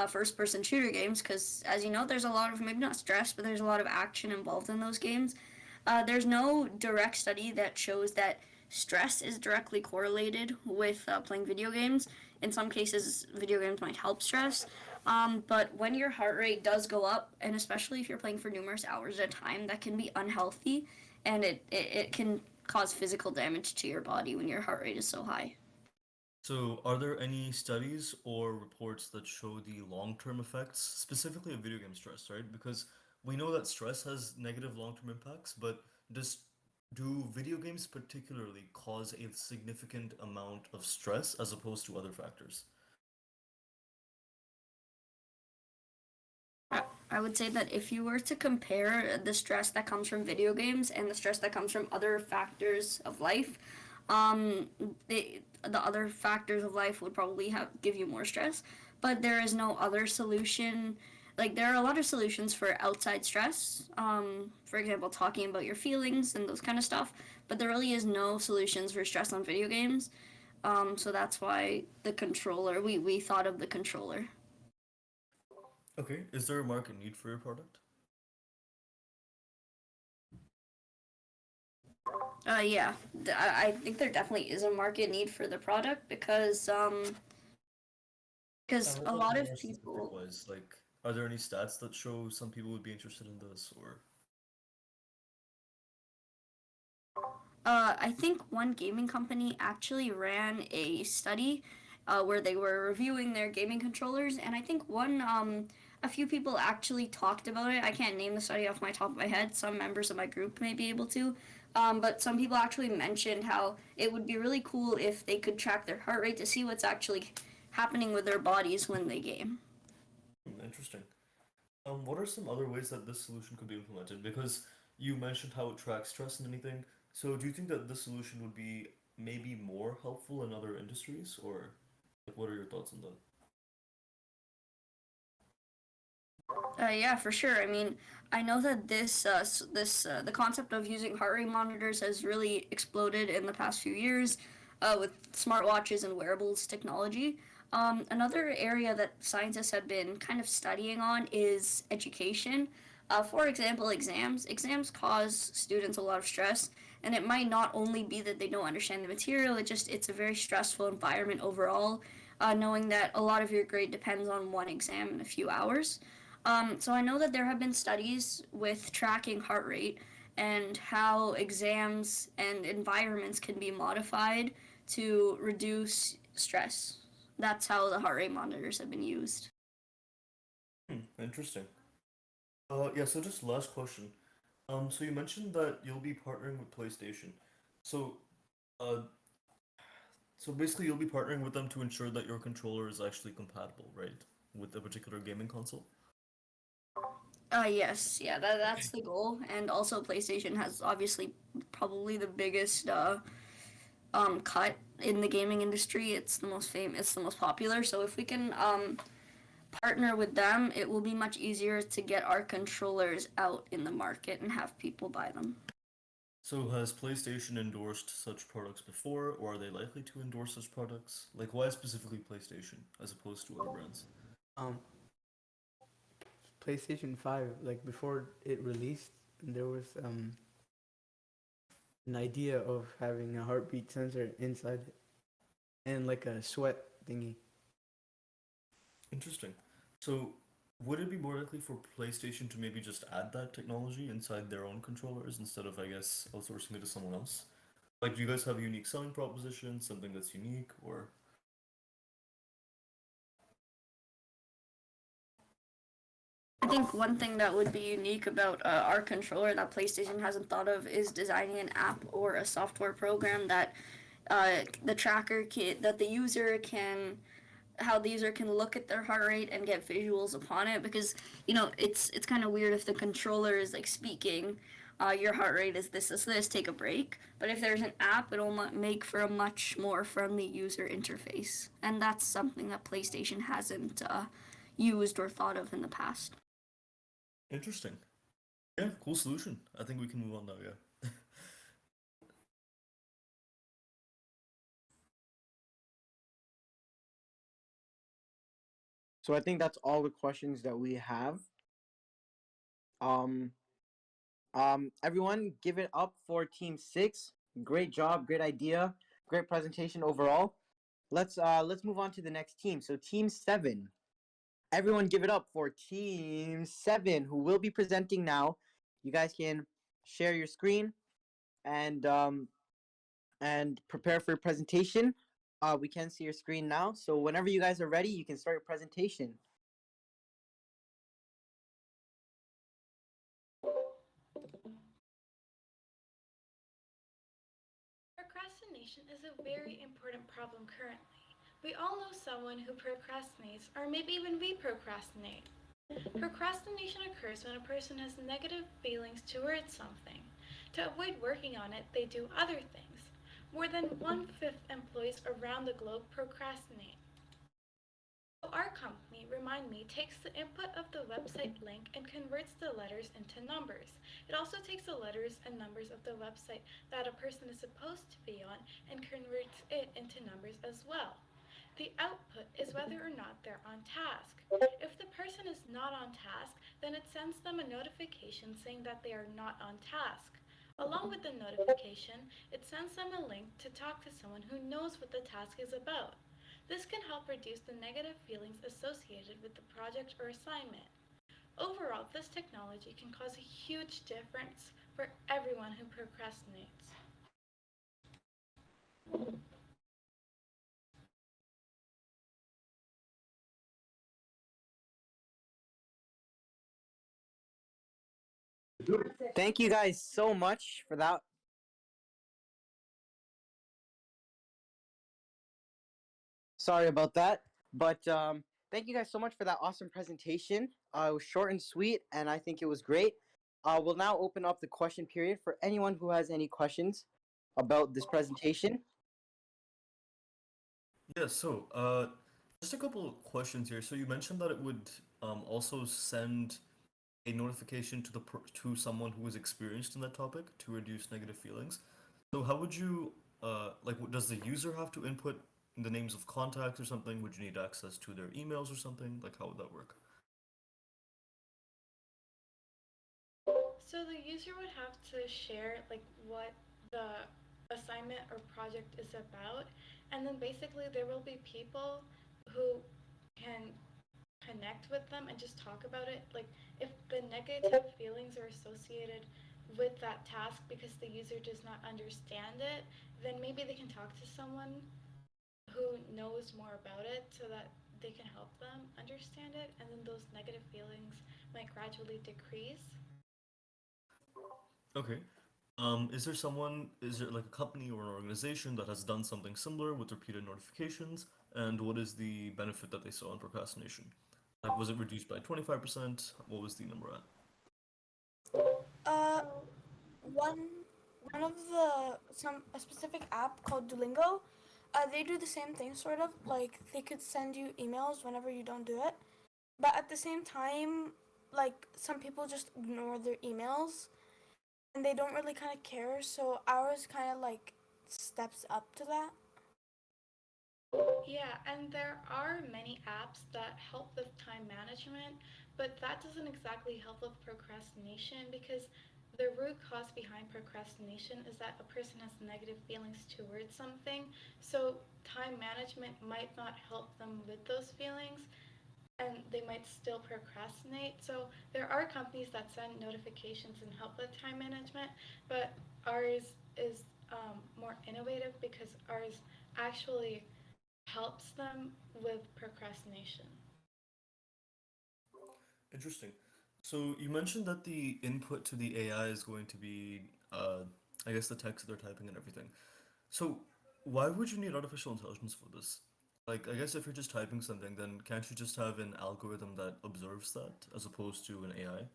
B: first person shooter games, because as you know, there's a lot of, maybe not stress, but there's a lot of action involved in those games. There's no direct study that shows that stress is directly correlated with playing video games. In some cases, video games might help stress. But when your heart rate does go up, and especially if you're playing for numerous hours at a time, that can be unhealthy and it can cause physical damage to your body when your heart rate is so high.
C: So, are there any studies or reports that show the long-term effects, specifically of video game stress, right? Because we know that stress has negative long-term impacts, but does do video games particularly cause a significant amount of stress as opposed to other factors?
B: I would say that if you were to compare the stress that comes from video games and the stress that comes from other factors of life, um, the other factors of life would probably give you more stress. But there is no other solution. Like there are a lot of solutions for outside stress. For example, talking about your feelings and those kind of stuff. But there really is no solutions for stress on video games. So that's why the controller. We thought of the controller.
C: Okay, is there a market need for your product?
B: Yeah, I think there definitely is a market need for the product because
C: I
B: a
C: hope
B: lot
C: more
B: of
C: specific
B: people.
C: wise, like, are there any stats that show some people would be interested in this, or?
B: I think one gaming company actually ran a study where they were reviewing their gaming controllers, and I think a few people actually talked about it. I can't name the study off my top of my head. Some members of my group may be able to, but some people actually mentioned how it would be really cool if they could track their heart rate to see what's actually happening with their bodies when they game.
C: Interesting. What are some other ways that this solution could be implemented? Because you mentioned how it tracks stress and anything. So do you think that this solution would be maybe more helpful in other industries, or like, what are your thoughts on that?
B: Yeah, for sure. I mean, I know that the concept of using heart rate monitors has really exploded in the past few years with smartwatches and wearables technology. Another area that scientists have been kind of studying on is education. For example, exams. Exams cause students a lot of stress, and it might not only be that they don't understand the material. It's a very stressful environment overall. Knowing that a lot of your grade depends on one exam in a few hours. So I know that there have been studies with tracking heart rate and how exams and environments can be modified to reduce stress. That's how the heart rate monitors have been used.
C: Interesting. Yeah, so just last question. So you mentioned that you'll be partnering with PlayStation. So, uh, so basically you'll be partnering with them to ensure that your controller is actually compatible, right? With a particular gaming console?
B: Yes, yeah, that's the goal. And also, PlayStation has obviously probably the biggest cut in the gaming industry. It's the most famous, it's the most popular. So if we can partner with them, it will be much easier to get our controllers out in the market and have people buy them.
C: So has PlayStation endorsed such products before, or are they likely to endorse such products? Like, why specifically PlayStation as opposed to other brands?
U: Um, PlayStation 5, like before it released, there was an idea of having a heartbeat sensor inside it and like a sweat thingy.
C: Interesting. So, would it be more likely for PlayStation to maybe just add that technology inside their own controllers instead of, I guess, outsourcing it to someone else? Like, do you guys have a unique selling proposition, something that's unique, or?
B: I think one thing that would be unique about our controller that PlayStation hasn't thought of is designing an app or a software program that the tracker that the user can how the user can look at their heart rate and get visuals upon it because it's kind of weird if the controller is like speaking your heart rate is this take a break, but if there's an app it'll make for a much more friendly user interface, and that's something that PlayStation hasn't used or thought of in the past.
C: Interesting. Yeah, cool solution. I think we can move on now, yeah.
A: So I think that's all the questions that we have. Um, Everyone, give it up for Team 6. Great job, great idea, great presentation overall. Let's move on to the next team. So Team 7. Everyone, give it up for Team 7, who will be presenting now. You guys can share your screen and prepare for your presentation. We can see your screen now. So whenever you guys are ready, you can start your presentation.
D: Procrastination is a very important problem currently. We all know someone who procrastinates, or maybe even we procrastinate. Procrastination occurs when a person has negative feelings towards something. To avoid working on it, they do other things. More than 1/5 employees around the globe procrastinate. Our company, RemindMe, takes the input of the website link and converts the letters into numbers. It also takes the letters and numbers of the website that a person is supposed to be on and converts it into numbers as well. The output is whether or not they're on task. If the person is not on task, then it sends them a notification saying that they are not on task. Along with the notification, it sends them a link to talk to someone who knows what the task is about. This can help reduce the negative feelings associated with the project or assignment. Overall, this technology can cause a huge difference for everyone who procrastinates.
A: Thank you guys so much for that. Sorry about that. But thank you guys so much for that awesome presentation. It was short and sweet, and I think it was great. We'll now open up the question period for anyone who has any questions about this presentation.
C: Yeah, so just a couple of questions here. So you mentioned that it would also send a notification to to someone who is experienced in that topic to reduce negative feelings. So how would you does the user have to input the names of contacts or something? Would you need access to their emails or something? Like how would that work?
D: So the user would have to share like what the assignment or project is about, and then basically there will be people who can connect with them and just talk about it. Like if the negative feelings are associated with that task because the user does not understand it, then maybe they can talk to someone who knows more about it so that they can help them understand it, and then those negative feelings might gradually decrease.
C: Okay. Is there like a company or an organization that has done something similar with repeated notifications? And what is the benefit that they saw in procrastination? Like, was it reduced by 25%? What was the number at?
M: Uh, one one of the some a specific app called Duolingo, they do the same thing sort of. Like they could send you emails whenever you don't do it, but at the same time, like some people just ignore their emails and they don't really kind of care. So ours kind of like steps up to that.
D: Yeah, and there are many apps that help with time management, but that doesn't exactly help with procrastination because the root cause behind procrastination is that a person has negative feelings towards something. So time management might not help them with those feelings and they might still procrastinate. So there are companies that send notifications and help with time management, but ours is more innovative because ours actually helps them with procrastination.
C: Interesting. So you mentioned that the input to the AI is going to be, I guess, the text that they're typing and everything. So why would you need artificial intelligence for this? Like, I guess if you're just typing something, then can't you just have an algorithm that observes that as opposed to an AI?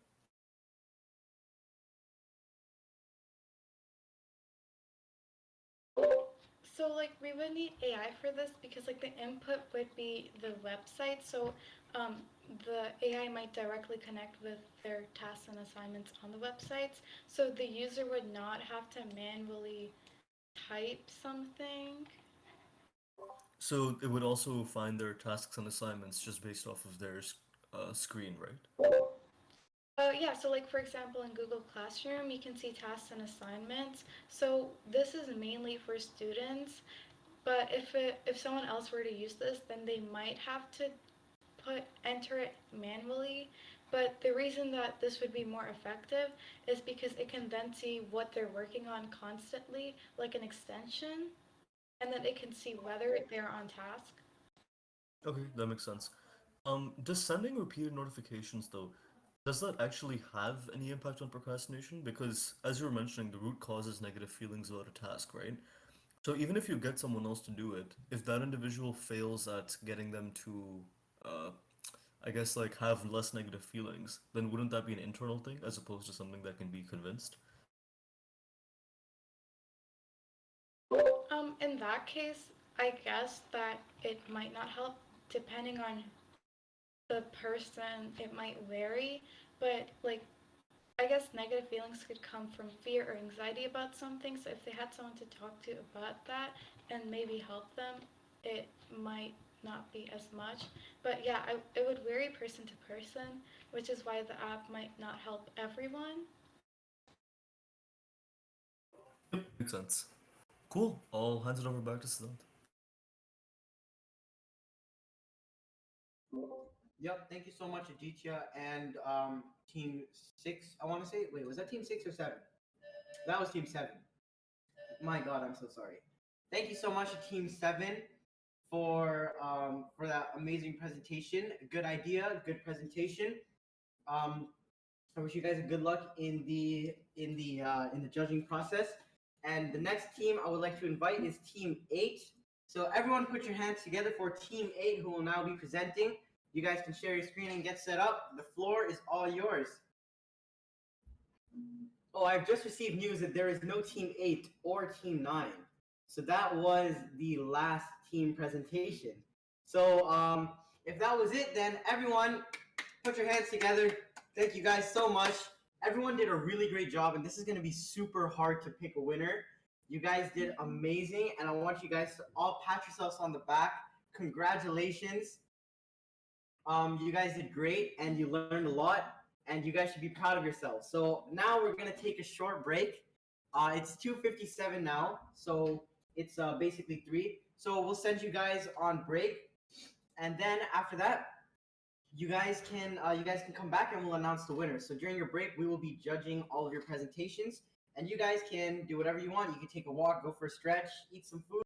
D: So like we would need AI for this because like the input would be the website. So um, the AI might directly connect with their tasks and assignments on the websites. So the user would not have to manually type something.
C: So it would also find their tasks and assignments just based off of their screen, right?
D: Yeah, so like for example in Google Classroom, you can see tasks and assignments. So this is mainly for students, but if someone else were to use this, then they might have to enter it manually. But the reason that this would be more effective is because it can then see what they're working on constantly, like an extension, and then it can see whether they're on task.
C: Okay, that makes sense. Does sending repeated notifications though, does that actually have any impact on procrastination? Because as you were mentioning, the root cause is negative feelings about a task, right? So even if you get someone else to do it, if that individual fails at getting them to, uh, I guess like have less negative feelings, then wouldn't that be an internal thing as opposed to something that can be convinced?
D: In that case, I guess that it might not help depending on the person. It might vary, but like I guess negative feelings could come from fear or anxiety about something. So if they had someone to talk to about that and maybe help them, it might not be as much. But yeah, it would vary person to person, which is why the app might not help everyone.
C: Yep, makes sense. Cool. I'll hand it over back to Siddhant.
A: Yep, thank you so much, Aditya and Team 6. I want to say, wait, was that Team 6 or 7? That was Team 7. My God, I'm so sorry. Thank you so much to Team 7 for that amazing presentation. Good idea, good presentation. I wish you guys a good luck in the judging process. And the next team I would like to invite is Team 8. So everyone put your hands together for Team 8 who will now be presenting. You guys can share your screen and get set up. The floor is all yours. Oh, I've just received news that there is no Team 8 or Team 9. So that was the last team presentation. So if that was it, then everyone put your hands together. Thank you guys so much. Everyone did a really great job, and this is going to be super hard to pick a winner. You guys did amazing, and I want you guys to all pat yourselves on the back. Congratulations. You guys did great, and you learned a lot, and you guys should be proud of yourselves. So now we're going to take a short break. It's 2:57 now, so it's basically 3. So we'll send you guys on break, and then after that, you guys can come back and we'll announce the winner. So during your break, we will be judging all of your presentations, and you guys can do whatever you want. You can take a walk, go for a stretch, eat some food.